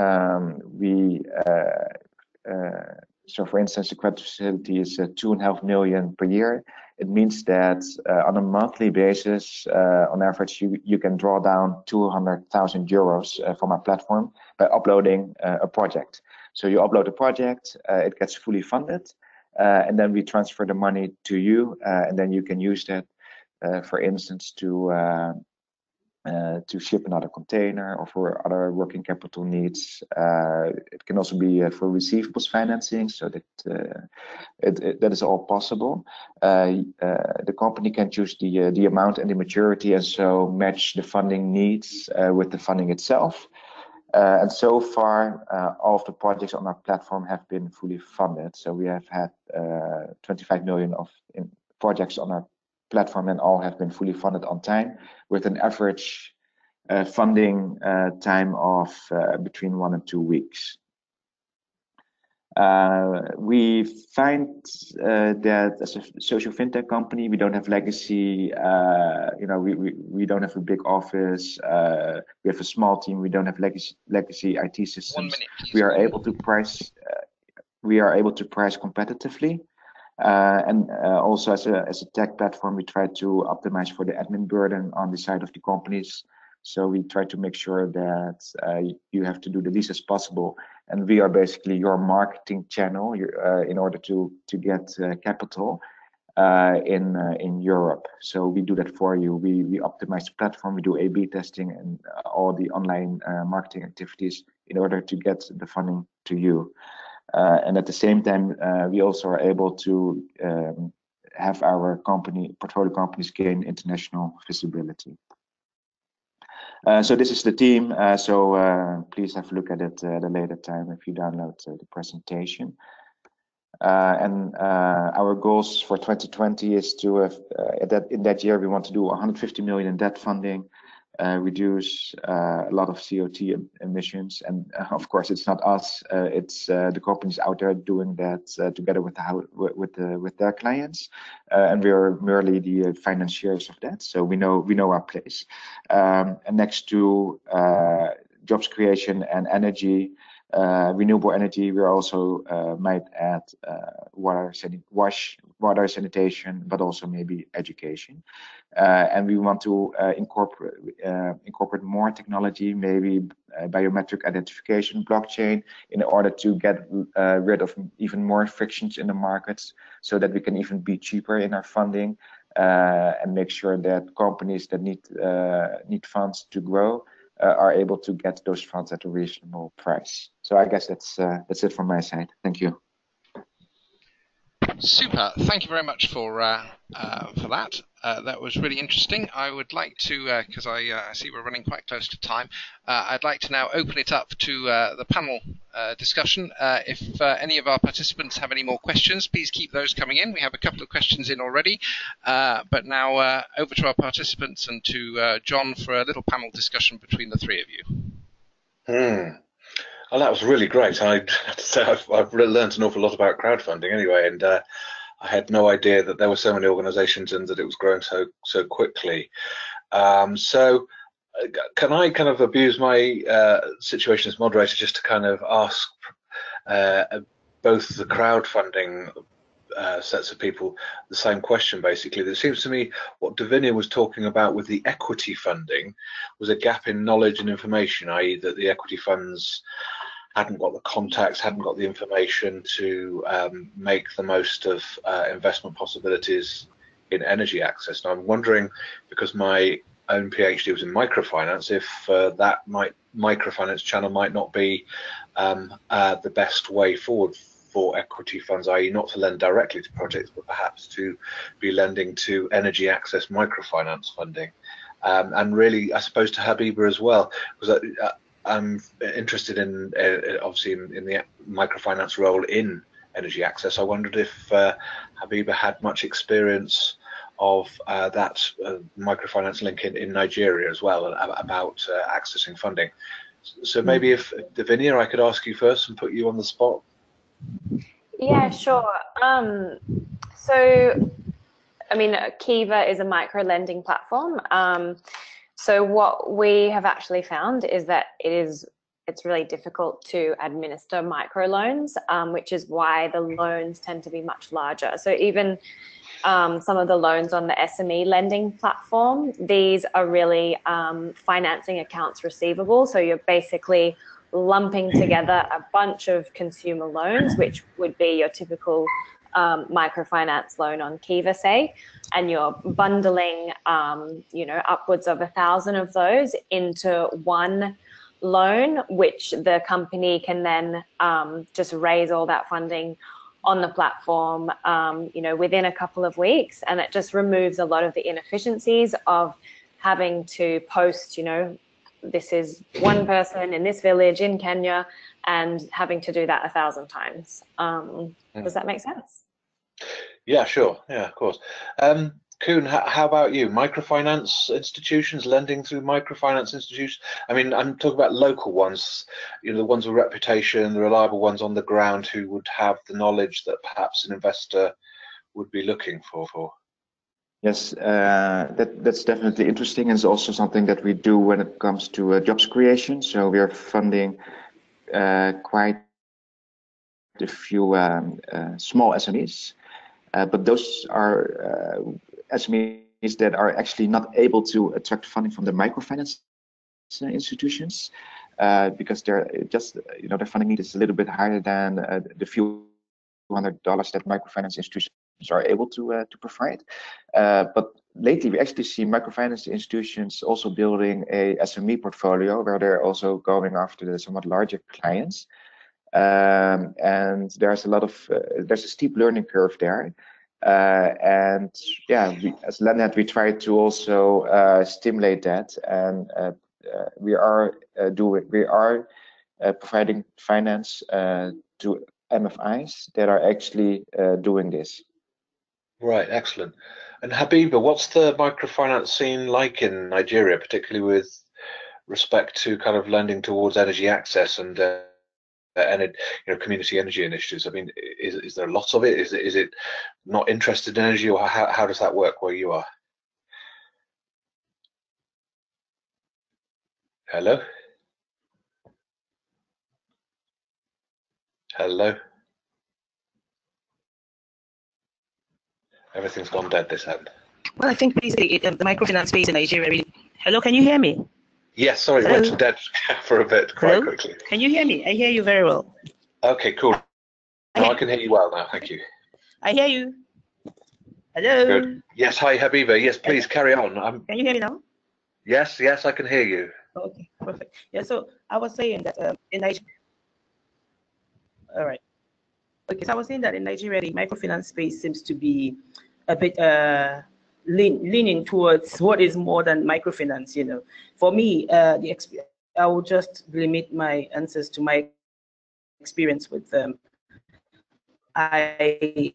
so for instance, the credit facility is 2.5 million per year. It means that on a monthly basis, on average, you can draw down 200,000 euros from our platform by uploading a project. So you upload a project, it gets fully funded, and then we transfer the money to you, and then you can use that, for instance, to ship another container or for other working capital needs. It can also be for receivables financing, so that that is all possible. The company can choose the amount and the maturity, and so match the funding needs with the funding itself. And so far, all of the projects on our platform have been fully funded. So we have had 25 million in projects on our platform, and all have been fully funded on time, with an average funding time of between 1 and 2 weeks. We find that as a social fintech company, we don't have legacy. We don't have a big office. We have a small team. We don't have legacy IT systems. We are able to price. We are able to price competitively. And also as a tech platform, we try to optimize for the admin burden on the side of the companies. So we try to make sure that you have to do the least as possible, and we are basically your marketing channel in order to get capital in Europe. So we do that for you. We optimize the platform. We do A/B testing and all the online marketing activities in order to get the funding to you. And at the same time, we also are able to have our portfolio companies gain international visibility. So this is the team. Please have a look at it at a later time if you download the presentation. And our goals for 2020 is to have in that year we want to do 150 million in debt funding, reduce a lot of CO2 emissions, and of course it's not us, it's the companies out there doing that together with their clients, and we are merely the financiers of that. So we know our place. And next to jobs creation and energy, renewable energy, we also might add water sanitation, but also maybe education. And we want to incorporate more technology, maybe biometric identification, blockchain, in order to get rid of even more frictions in the markets, so that we can even be cheaper in our funding, and make sure that companies that need funds to grow are able to get those funds at a reasonable price. So I guess that's it from my side. Thank you. Super. Thank you very much for that. That was really interesting. I would like to, because I see we're running quite close to time, I'd like to now open it up to the panel discussion. If any of our participants have any more questions, please keep those coming in. We have a couple of questions in already, but now over to our participants and to John for a little panel discussion between the three of you. Oh, that was really great. I've really learned an awful lot about crowdfunding anyway, and I had no idea that there were so many organisations and that it was growing so quickly. So can I kind of abuse my situation as moderator just to kind of ask both the crowdfunding sets of people the same question, basically? It seems to me what Davinia was talking about with the equity funding was a gap in knowledge and information, i.e. that the equity funds hadn't got the contacts, hadn't got the information to make the most of investment possibilities in energy access. And I'm wondering, because my own PhD was in microfinance, if that microfinance channel might not be the best way forward for equity funds, i.e. not to lend directly to projects, but perhaps to be lending to energy access microfinance funding. And really, I suppose, to Habiba as well, because I'm interested in, obviously, in the microfinance role in energy access. I wondered if Habiba had much experience of that microfinance link in Nigeria as well, about accessing funding. So maybe if Davinia, I could ask you first and put you on the spot. Yeah, sure. So, I mean, Kiva is a micro lending platform. So what we have actually found is that it's really difficult to administer microloans, which is why the loans tend to be much larger. So even some of the loans on the SME lending platform, these are really financing accounts receivable. So you're basically lumping together a bunch of consumer loans, which would be your typical microfinance loan on Kiva, say, and you're bundling, upwards of 1,000 of those into one loan, which the company can then just raise all that funding on the platform, within a couple of weeks. And it just removes a lot of the inefficiencies of having to post, this is one person in this village in Kenya, and having to do that 1,000 times. Does that make sense? Yeah, sure. Yeah, of course. Koen, how about you? Microfinance institutions, lending through microfinance institutions? I mean, I'm talking about local ones, the ones with reputation, the reliable ones on the ground who would have the knowledge that perhaps an investor would be looking for. Yes, that's definitely interesting, and it's also something that we do when it comes to jobs creation. So we are funding quite a few small SMEs, but those are SMEs that are actually not able to attract funding from the microfinance institutions because they're just, their funding need is a little bit higher than the few $100 that microfinance institutions are able to provide. But lately, we actually see microfinance institutions also building a SME portfolio where they're also going after the somewhat larger clients. And there's a steep learning curve there. And yeah, as Lendahand, we try to also stimulate that, and we are providing finance to MFIs that are actually doing this. Right, excellent. And Habiba, what's the microfinance scene like in Nigeria, particularly with respect to kind of lending towards energy access and community energy initiatives? I mean, is there a lot of it? Is it not interested in energy, or how does that work where you are? Hello? Hello? Everything's gone dead this end. Well, I think basically the microfinance space in Nigeria really... Hello, can you hear me? Yes, sorry, it went dead for a bit quite quickly. Can you hear me? I hear you very well. Okay, cool. I can hear you well now, thank you. I hear you. Hello? Good. Yes, hi Habiba. Yes, please carry on. Can you hear me now? Yes, I can hear you. Okay, perfect. Yeah, so I was saying that in Nigeria... All right. Okay, so I was saying that in Nigeria, the microfinance space seems to be a bit leaning towards what is more than microfinance. For me, I will just limit my answers to my experience with them. I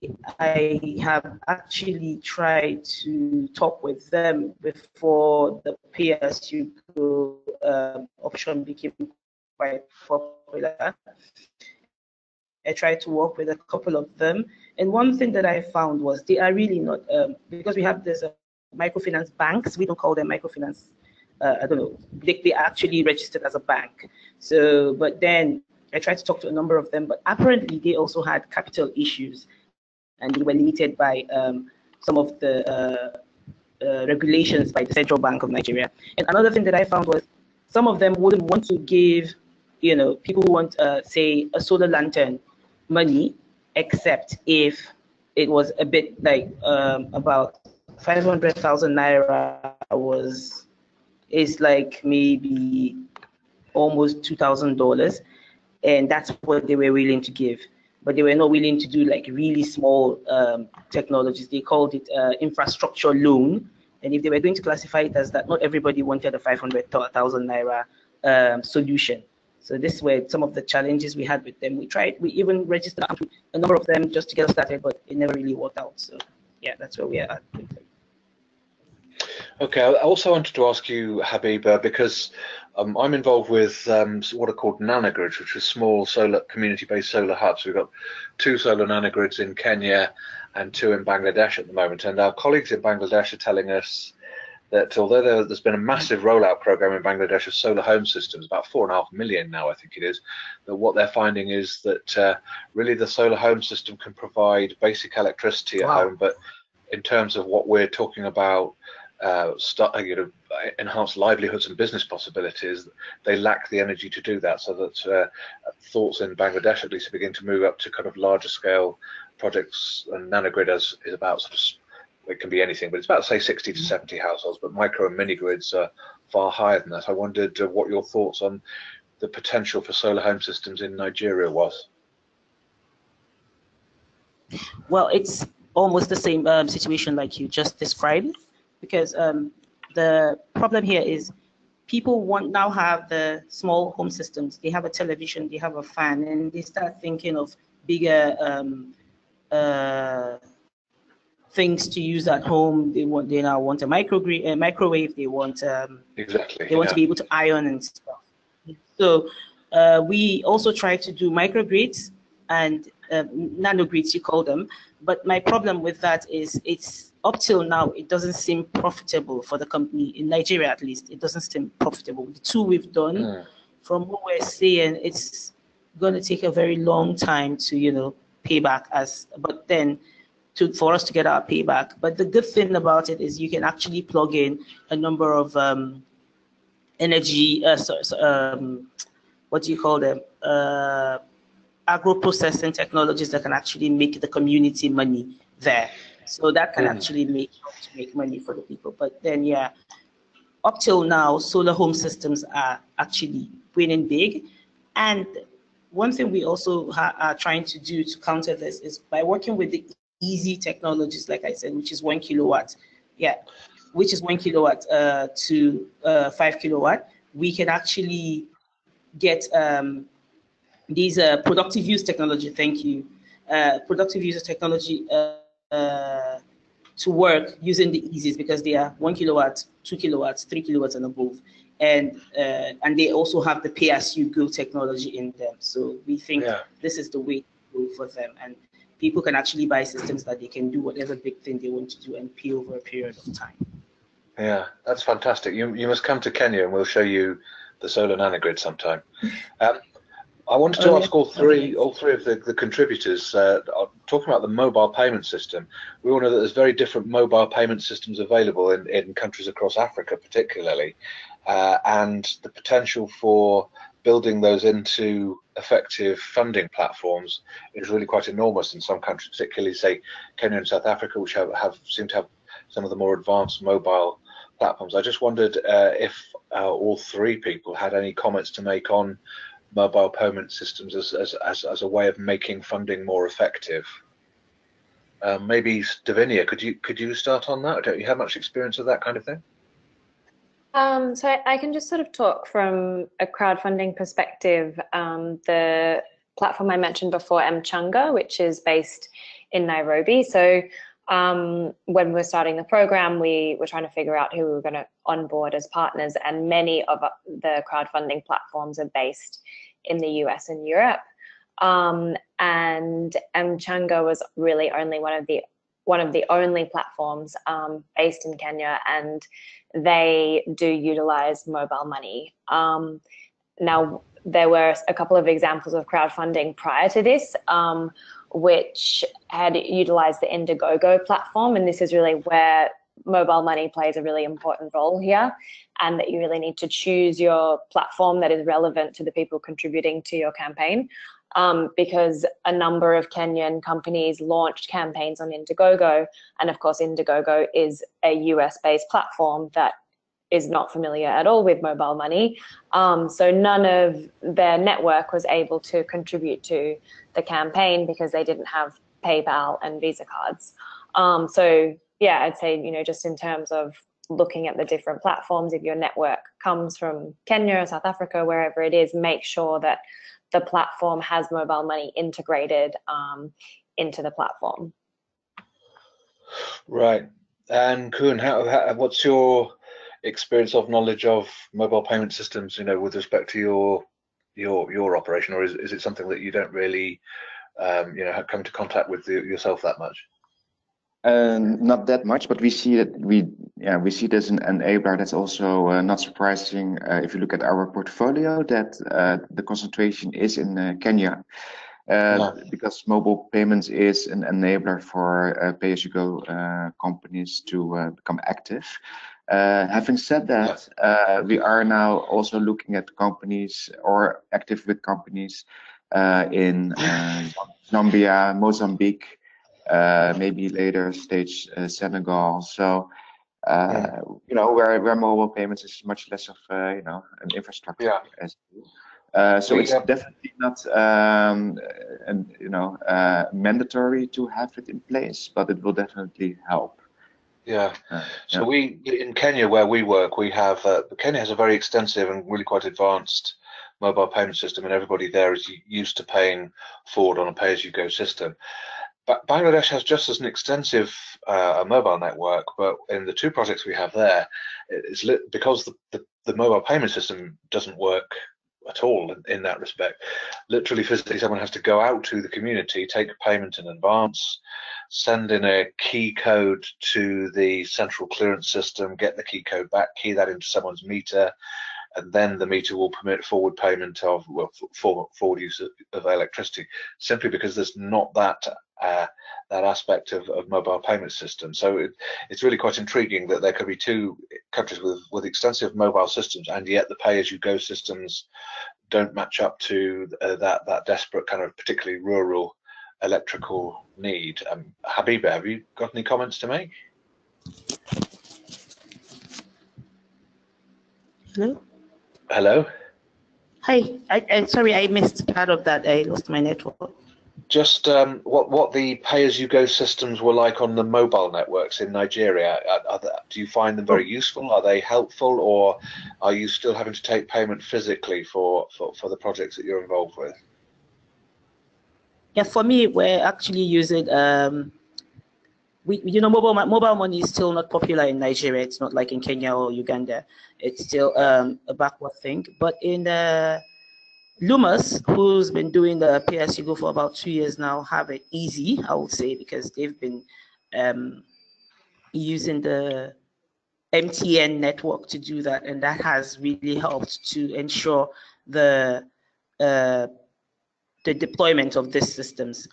have actually tried to talk with them before the pay-as-you-go option became quite popular. popular. I tried to work with a couple of them, and one thing that I found was they are really not, because we have this microfinance banks, we don't call them microfinance, I don't know, they actually registered as a bank. So, but then I tried to talk to a number of them, but apparently they also had capital issues, and they were limited by some of the regulations by the Central Bank of Nigeria. And another thing that I found was some of them wouldn't want to give, you know, people who want, say, a solar lantern money, except if it was a bit like about 500,000 naira is like maybe almost $2,000, and that's what they were willing to give. But they were not willing to do like really small technologies. They called it infrastructure loan. And if they were going to classify it as that, not everybody wanted a 500,000 naira solution. So this were some of the challenges we had with them. We even registered a number of them just to get us started, but it never really worked out. So yeah, that's where we are at. Okay, I also wanted to ask you, Habiba, because I'm involved with what are called nanogrids, which are small solar community-based solar hubs. We've got 2 solar nanogrids in Kenya and 2 in Bangladesh at the moment. And our colleagues in Bangladesh are telling us that although there's been a massive rollout program in Bangladesh of solar home systems, about 4.5 million now, I think it is, that what they're finding is that really the solar home system can provide basic electricity at home, but in terms of what we're talking about, enhance livelihoods and business possibilities, they lack the energy to do that. So that thoughts in Bangladesh at least begin to move up to kind of larger scale projects. And nanogrid is about sort of, it can be anything, but it's about say 60 to 70 households. But micro and mini grids are far higher than that. I wondered what your thoughts on the potential for solar home systems in Nigeria was. Well, it's almost the same situation like you just described, because the problem here is people now have the small home systems. They have a television, they have a fan, and they start thinking of bigger things to use at home. They now want a microwave. They want exactly. They want to be able to iron and stuff. So we also try to do microgrids and nanogrids, you call them. But my problem with that is it's up till now, it doesn't seem profitable for the company, in Nigeria at least. It doesn't seem profitable. The 2 we've done, from what we're seeing, it's going to take a very long time to, you know, pay back but then for us to get our payback. But the good thing about it is you can actually plug in a number of energy, what do you call them? Agro-processing technologies that can actually make the community money there. So that can actually make money for the people. But then, yeah, up till now, solar home systems are actually winning big. And one thing we also are trying to do to counter this is by working with the easy technologies, like I said, which is 1 kilowatt. Yeah, which is 1 kilowatt to 5 kilowatt. We can actually get these productive use technology. Thank you. Productive use technology to work using the easiest, because they are 1 kilowatt, 2 kilowatts, 3 kilowatts and above, and they also have the pay-as-you-go technology in them. So we think this is the way to go for them, and people can actually buy systems that they can do whatever big thing they want to do and pay over a period of time. Yeah, that's fantastic. You must come to Kenya and we'll show you the solar nanogrid sometime. I wanted to ask all three of the contributors, talking about the mobile payment system. We all know that there's very different mobile payment systems available in countries across Africa particularly, and the potential for building those into effective funding platforms is really quite enormous in some countries, particularly say Kenya and South Africa, which seem to have some of the more advanced mobile platforms. I just wondered if all three people had any comments to make on mobile payment systems as a way of making funding more effective. Maybe Davinia, could you start on that? Don't you have much experience of that kind of thing? So I can just sort of talk from a crowdfunding perspective. The platform I mentioned before, Mchanga, which is based in Nairobi. So when we were starting the program, we were trying to figure out who we were going to onboard as partners, and many of the crowdfunding platforms are based in the US and Europe. And Mchanga was really only one of the only platforms based in Kenya, and they do utilize mobile money. Now, there were a couple of examples of crowdfunding prior to this, which had utilized the Indiegogo platform, and this is really where mobile money plays a really important role here, and that you really need to choose your platform that is relevant to the people contributing to your campaign. Because a number of Kenyan companies launched campaigns on Indiegogo, and of course Indiegogo is a US-based platform that is not familiar at all with mobile money. So none of their network was able to contribute to the campaign because they didn't have PayPal and Visa cards. So yeah, I'd say, you know, just in terms of looking at the different platforms, if your network comes from Kenya, South Africa, wherever it is, make sure that the platform has mobile money integrated into the platform. Right. And Koen, what's your experience of knowledge of mobile payment systems, you know, with respect to your operation, or is it something that you don't really, you know, have come to contact with yourself that much? Not that much, but we see that we see it as an enabler. That's also not surprising if you look at our portfolio, that the concentration is in Kenya, because mobile payments is an enabler for pay-as-you-go companies to become active. Having said that, we are now also looking at companies or active with companies in Zambia, Mozambique, maybe later stage Senegal. So you know, where mobile payments is much less of you know, an infrastructure. So it's definitely not you know, mandatory to have it in place, but it will definitely help. So we in Kenya, where we work, we have Kenya has a very extensive and really quite advanced mobile payment system, and everybody there is used to paying forward on a pay-as-you-go system. But Bangladesh has just as an extensive mobile network, but in the two projects we have there, it's because the mobile payment system doesn't work at all in that respect. Literally, physically, someone has to go out to the community, take a payment in advance, send in a key code to the central clearance system, get the key code back, key that into someone's meter, and then the meter will permit forward payment of, well, forward use of electricity, simply because there's not that that aspect of mobile payment system. So it's really quite intriguing that there could be two countries with extensive mobile systems, and yet the pay-as-you-go systems don't match up to that desperate kind of particularly rural electrical need. Habiba, have you got any comments to make? Hello? Hello? Hi, I sorry, I missed part of that. I lost my network. Just what the pay-as-you-go systems were like on the mobile networks in Nigeria. Do you find them very useful? Are they helpful, or are you still having to take payment physically for the projects that you're involved with? Yeah, for me, we're actually using you know, mobile money is still not popular in Nigeria. It's not like in Kenya or Uganda. It's still a backward thing. But in Lumas, who's been doing the pay-as-you-go for about 2 years now, have it easy, I would say, because they've been using the MTN network to do that, and that has really helped to ensure the deployment of these systems.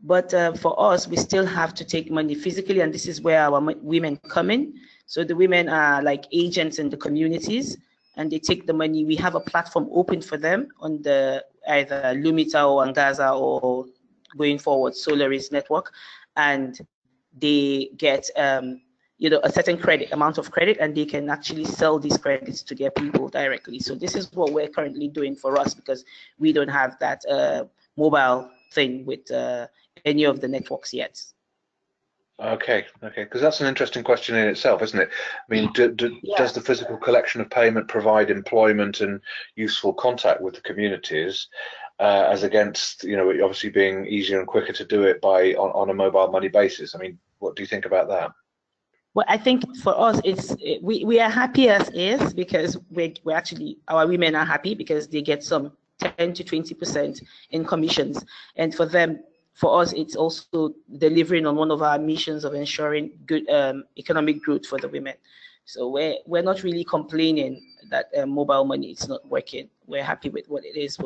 But for us, we still have to take money physically, and this is where our women come in. So the women are like agents in the communities, and they take the money. We have a platform open for them on the either Lumita or Angaza, or going forward Solaris network, and they get you know, a certain amount of credit, and they can actually sell these credits to their people directly. So this is what we're currently doing for us, because we don't have that mobile thing with any of the networks yet. Okay, because that's an interesting question in itself, isn't it? I mean, does the physical collection of payment provide employment and useful contact with the communities, as against, you know, obviously being easier and quicker to do it on a mobile money basis? I mean, what do you think about that? Well, I think for us, we are happy as is, because we're actually, our women are happy because they get some 10 to 20% in commissions. And for us, it's also delivering on one of our missions of ensuring good economic growth for the women. So we're not really complaining that mobile money is not working. We're happy with what it is.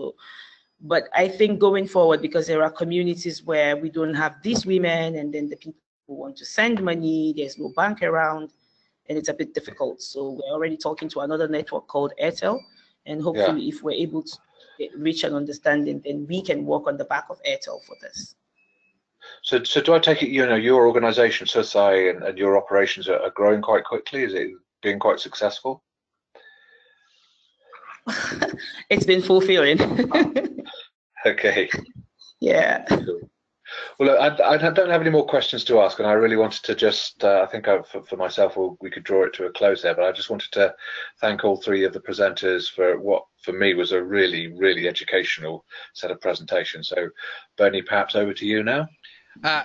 But I think going forward, because there are communities where we don't have these women, and then the people who want to send money, there's no bank around, and it's a bit difficult. So we're already talking to another network called Airtel, and hopefully if we're able to reach an understanding, then we can work on the back of Airtel for this. So do I take it, your organization, Sosai, and your operations are growing quite quickly? Is it being quite successful? It's been fulfilling. Okay. Yeah. Cool. Well, I don't have any more questions to ask, and I really wanted to just, I think for myself, we could draw it to a close there, but I just wanted to thank all three of the presenters for what, for me, was a really, really educational set of presentations. So, Bernie, perhaps over to you now.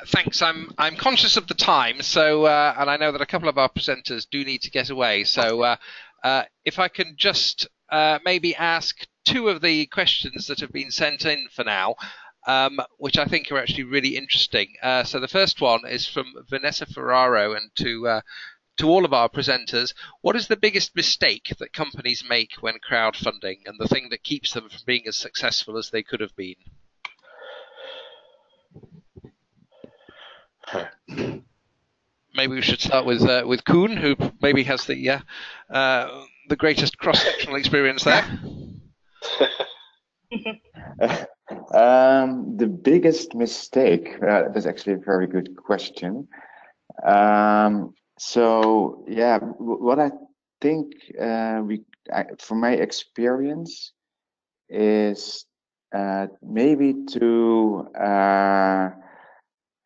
Thanks. I'm conscious of the time, so and I know that a couple of our presenters do need to get away. So if I can just maybe ask two of the questions that have been sent in for now, which I think are actually really interesting. So the first one is from Vanessa Ferraro, and to all of our presenters, what is the biggest mistake that companies make when crowdfunding, and the thing that keeps them from being as successful as they could have been? Maybe we should start with Koen, who maybe has the greatest cross-sectional experience there. The biggest mistake, that's actually a very good question. So yeah, what I think from my experience is maybe to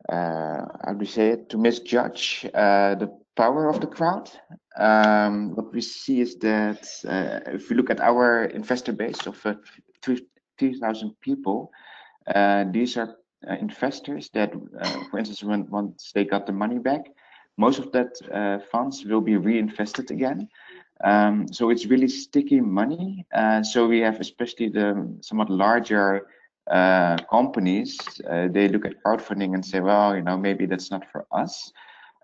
how do you say it, to misjudge the power of the crowd. What we see is that if we look at our investor base of 3,000 people, these are investors that, for instance, once they got the money back, most of that funds will be reinvested again. So it's really sticky money. So we have especially the somewhat larger companies, they look at crowdfunding and say, well, maybe that's not for us.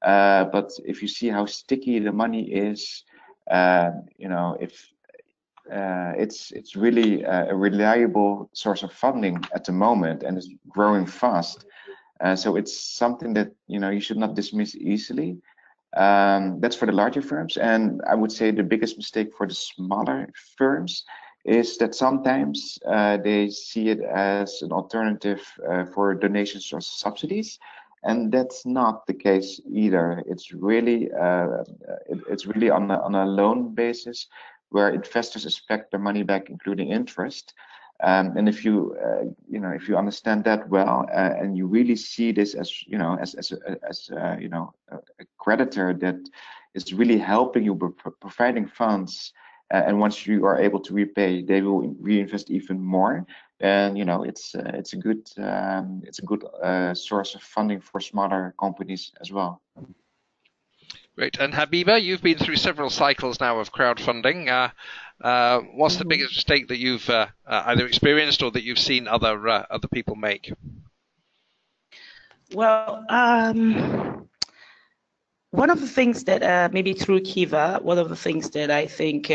But if you see how sticky the money is, if it's really a reliable source of funding at the moment, and it's growing fast. So it's something that you should not dismiss easily. That's for the larger firms, and I would say the biggest mistake for the smaller firms is that sometimes they see it as an alternative for donations or subsidies, and that's not the case either. It's really on a loan basis where investors expect their money back, including interest. And if you understand that well, and you really see this as a creditor that is really helping you providing funds, and once you are able to repay, they will reinvest even more. And it's a good source of funding for smaller companies as well. Great. And Habiba, you've been through several cycles now of crowdfunding. What's the biggest mistake that you've either experienced or that you've seen other people make? Well, one of the things that maybe through Kiva, one of the things that I think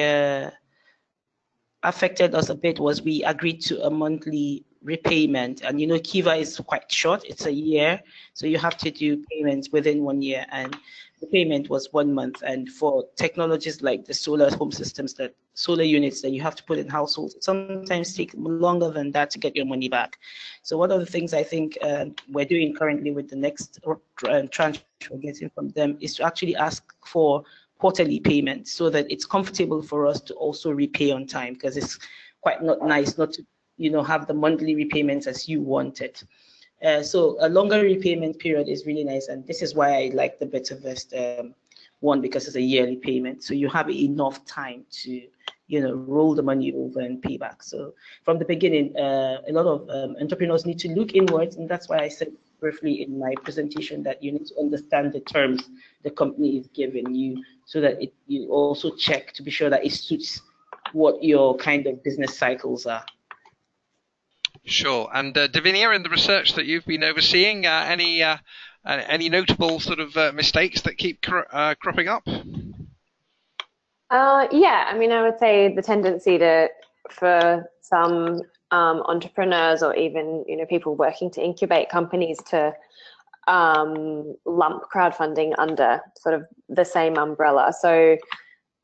affected us a bit was we agreed to a monthly repayment, and Kiva is quite short, it's a year, so you have to do payments within 1 year, and the payment was 1 month. And for technologies like the solar home systems, that solar units that you have to put in households, sometimes take longer than that to get your money back. So one of the things I think we're doing currently with the next tranche we're getting from them is to actually ask for quarterly payments, so that it's comfortable for us to also repay on time, because it's quite not nice not to have the monthly repayments as you want it. So a longer repayment period is really nice, and this is why I like the BetterVest one, because it's a yearly payment, so you have enough time to roll the money over and pay back. So from the beginning, a lot of entrepreneurs need to look inwards, and that's why I said briefly in my presentation that you need to understand the terms the company is giving you, so that you also check to be sure that it suits what your kind of business cycles are. Sure. And Davinia, in the research that you've been overseeing, any notable sort of mistakes that keep cropping up? Yeah, I mean, I would say the tendency for some entrepreneurs or even, people working to incubate companies to lump crowdfunding under sort of the same umbrella. So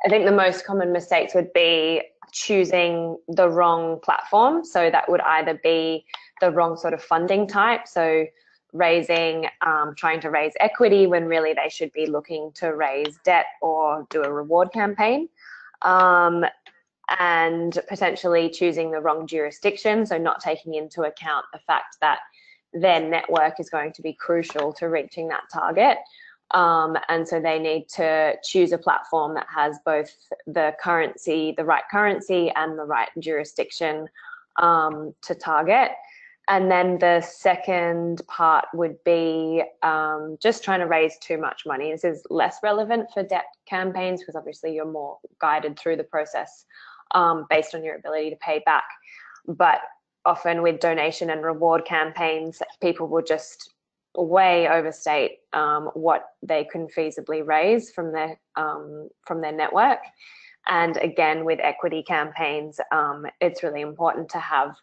I think the most common mistakes would be choosing the wrong platform. So that would either be the wrong sort of funding type. So trying to raise equity when really they should be looking to raise debt or do a reward campaign. And potentially choosing the wrong jurisdiction, so not taking into account the fact that their network is going to be crucial to reaching that target. And so they need to choose a platform that has both the right currency and the right jurisdiction to target. And then the second part would be just trying to raise too much money. This is less relevant for debt campaigns because obviously you're more guided through the process based on your ability to pay back. But often with donation and reward campaigns, people will just way overstate what they can feasibly raise from their network. And again, with equity campaigns, it's really important to have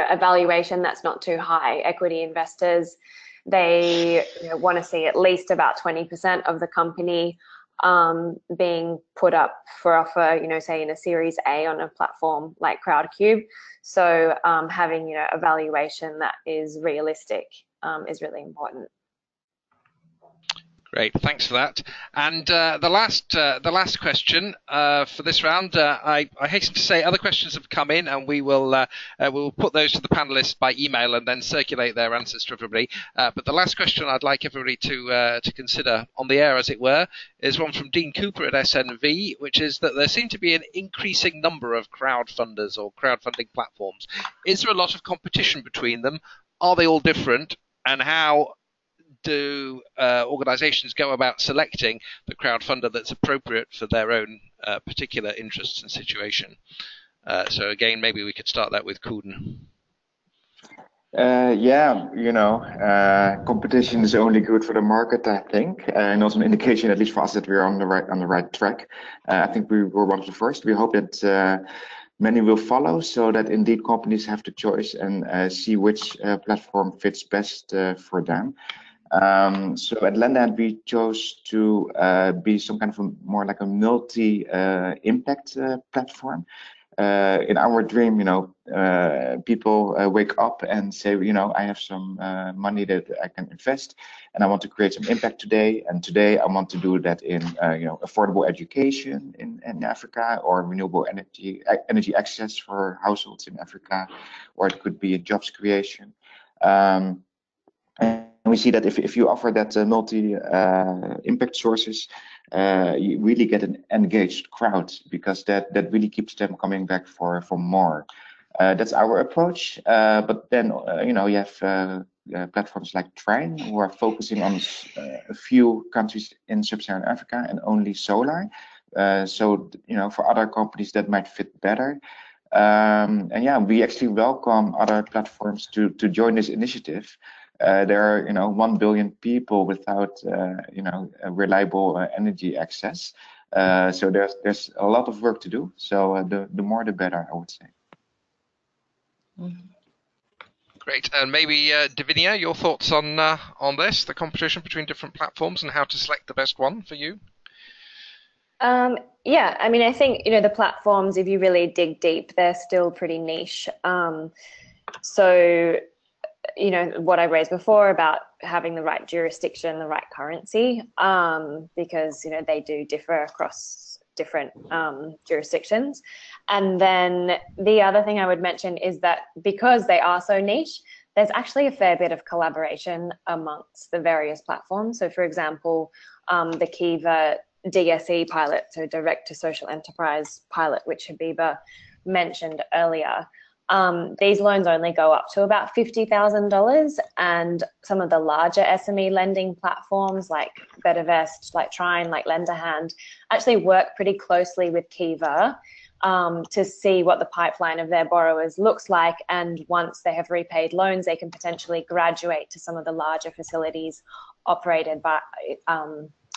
a valuation that's not too high. Equity investors, they want to see at least about 20% of the company being put up for offer, say in a Series A on a platform like Crowdcube. So having a valuation that is realistic is really important. Great, thanks for that. And the last question for this round, I hasten to say other questions have come in, and we will put those to the panelists by email and then circulate their answers to everybody. But the last question I'd like everybody to consider on the air, as it were, is one from Dean Cooper at SNV, which is that there seem to be an increasing number of crowdfunders or crowdfunding platforms. Is there a lot of competition between them? Are they all different? And how do organizations go about selecting the crowdfunder that's appropriate for their own particular interests and situation? So again, maybe we could start that with Koen. Competition is only good for the market, I think, and also an indication, at least for us, that we're on the right track. I think we were one of the first. We hope that many will follow, so that indeed companies have the choice and see which platform fits best for them. So at Lendahand, we chose to be some kind of more like a multi-impact platform. In our dream, people wake up and say, I have some money that I can invest, and I want to create some impact today. And today, I want to do that in, affordable education in Africa, or renewable energy access for households in Africa, or it could be a jobs creation. And we see that if you offer that multi-impact sources, you really get an engaged crowd, because that really keeps them coming back for more. That's our approach. But then, you have platforms like Trine, who are focusing on a few countries in sub-Saharan Africa and only solar. So, for other companies that might fit better. And yeah, we actually welcome other platforms to join this initiative. There are, 1 billion people without, a reliable energy access. So there's a lot of work to do. So the more, the better, I would say. Great, and maybe Davinia, your thoughts on this, the competition between different platforms and how to select the best one for you? Yeah, I mean, I think, the platforms, if you really dig deep, they're still pretty niche. So, what I raised before about having the right jurisdiction, the right currency, because, they do differ across different jurisdictions. And then the other thing I would mention is that because they are so niche, there's actually a fair bit of collaboration amongst the various platforms. So, for example, the Kiva DSE pilot, so Director of Social Enterprise pilot, which Habiba mentioned earlier, these loans only go up to about $50,000, and some of the larger SME lending platforms like BetterVest, like Trine, like Lendahand, actually work pretty closely with Kiva to see what the pipeline of their borrowers looks like. And once they have repaid loans, they can potentially graduate to some of the larger facilities operated by,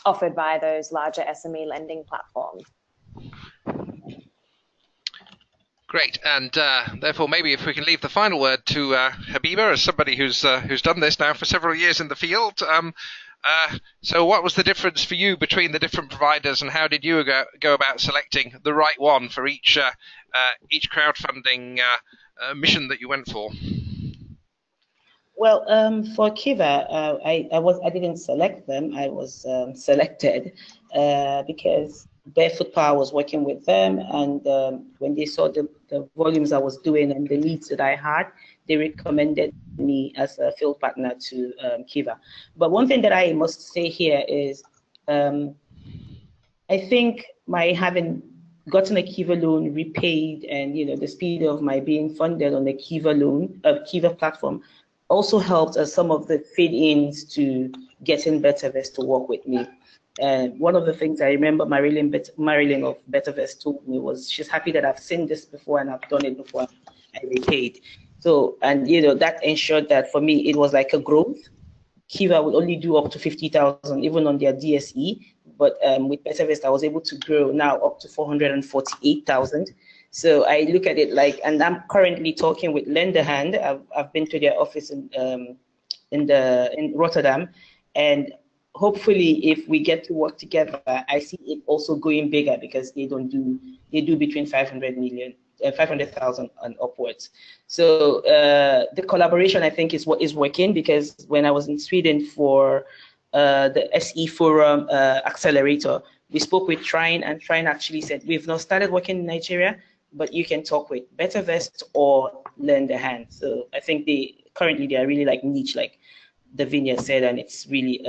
offered by those larger SME lending platforms. Great, and therefore maybe if we can leave the final word to Habiba, as somebody who's done this now for several years in the field. So what was the difference for you between the different providers, and how did you go about selecting the right one for each crowdfunding mission that you went for? Well, for Kiva, I didn't select them. I was selected because Barefoot Power was working with them, and when they saw the volumes I was doing and the leads that I had, they recommended me as a field partner to Kiva. But one thing that I must say here is, I think my having gotten a Kiva loan repaid, and the speed of my being funded on the Kiva platform also helped as some of the feed-ins to getting BetterVest to work with me. And one of the things I remember Marilyn of BetterVest told me was she's happy that I've seen this before and I've done it before I repaid. So, and that ensured that for me it was like a growth. Kiva would only do up to 50,000 even on their DSE, but with BetterVest I was able to grow now up to 448,000. So I look at it like, and I'm currently talking with Lendahand. I've been to their office in Rotterdam, and hopefully if we get to work together, I see it also going bigger because they do between 500,000 and upwards. So the collaboration I think is what is working, because when I was in Sweden for the SE Forum accelerator, we spoke with Trine, and Trine actually said, we've not started working in Nigeria, but you can talk with BetterVest or Lendahand. So I think currently they are really like niche, like Davinia said, and it's really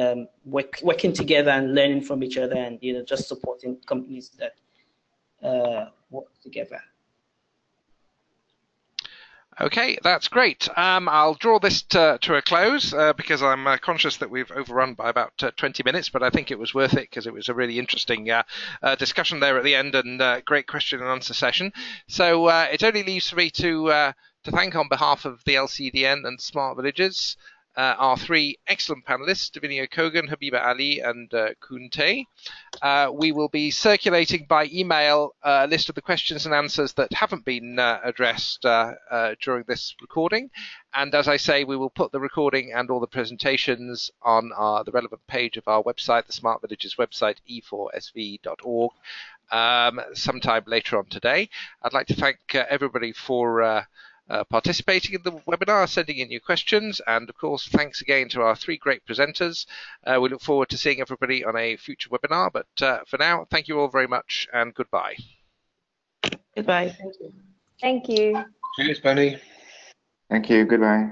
working together and learning from each other, and just supporting companies that work together. Okay, that's great. I'll draw this to a close because I'm conscious that we've overrun by about 20 minutes, but I think it was worth it because it was a really interesting discussion there at the end, and great question and answer session. So it only leaves for me to thank on behalf of the LCDN and Smart Villages our three excellent panelists, Davinia, Kogan, Habiba Ali, and Koen. We will be circulating by email a list of the questions and answers that haven't been addressed during this recording. And as I say, we will put the recording and all the presentations on the relevant page of our website, the Smart Villages website, e4sv.org, sometime later on today. I'd like to thank everybody for participating in the webinar, sending in your questions, and of course thanks again to our three great presenters. We look forward to seeing everybody on a future webinar, but for now, thank you all very much and goodbye. Goodbye. Thank you. Thank you. Cheers, Benny. Thank you. Goodbye.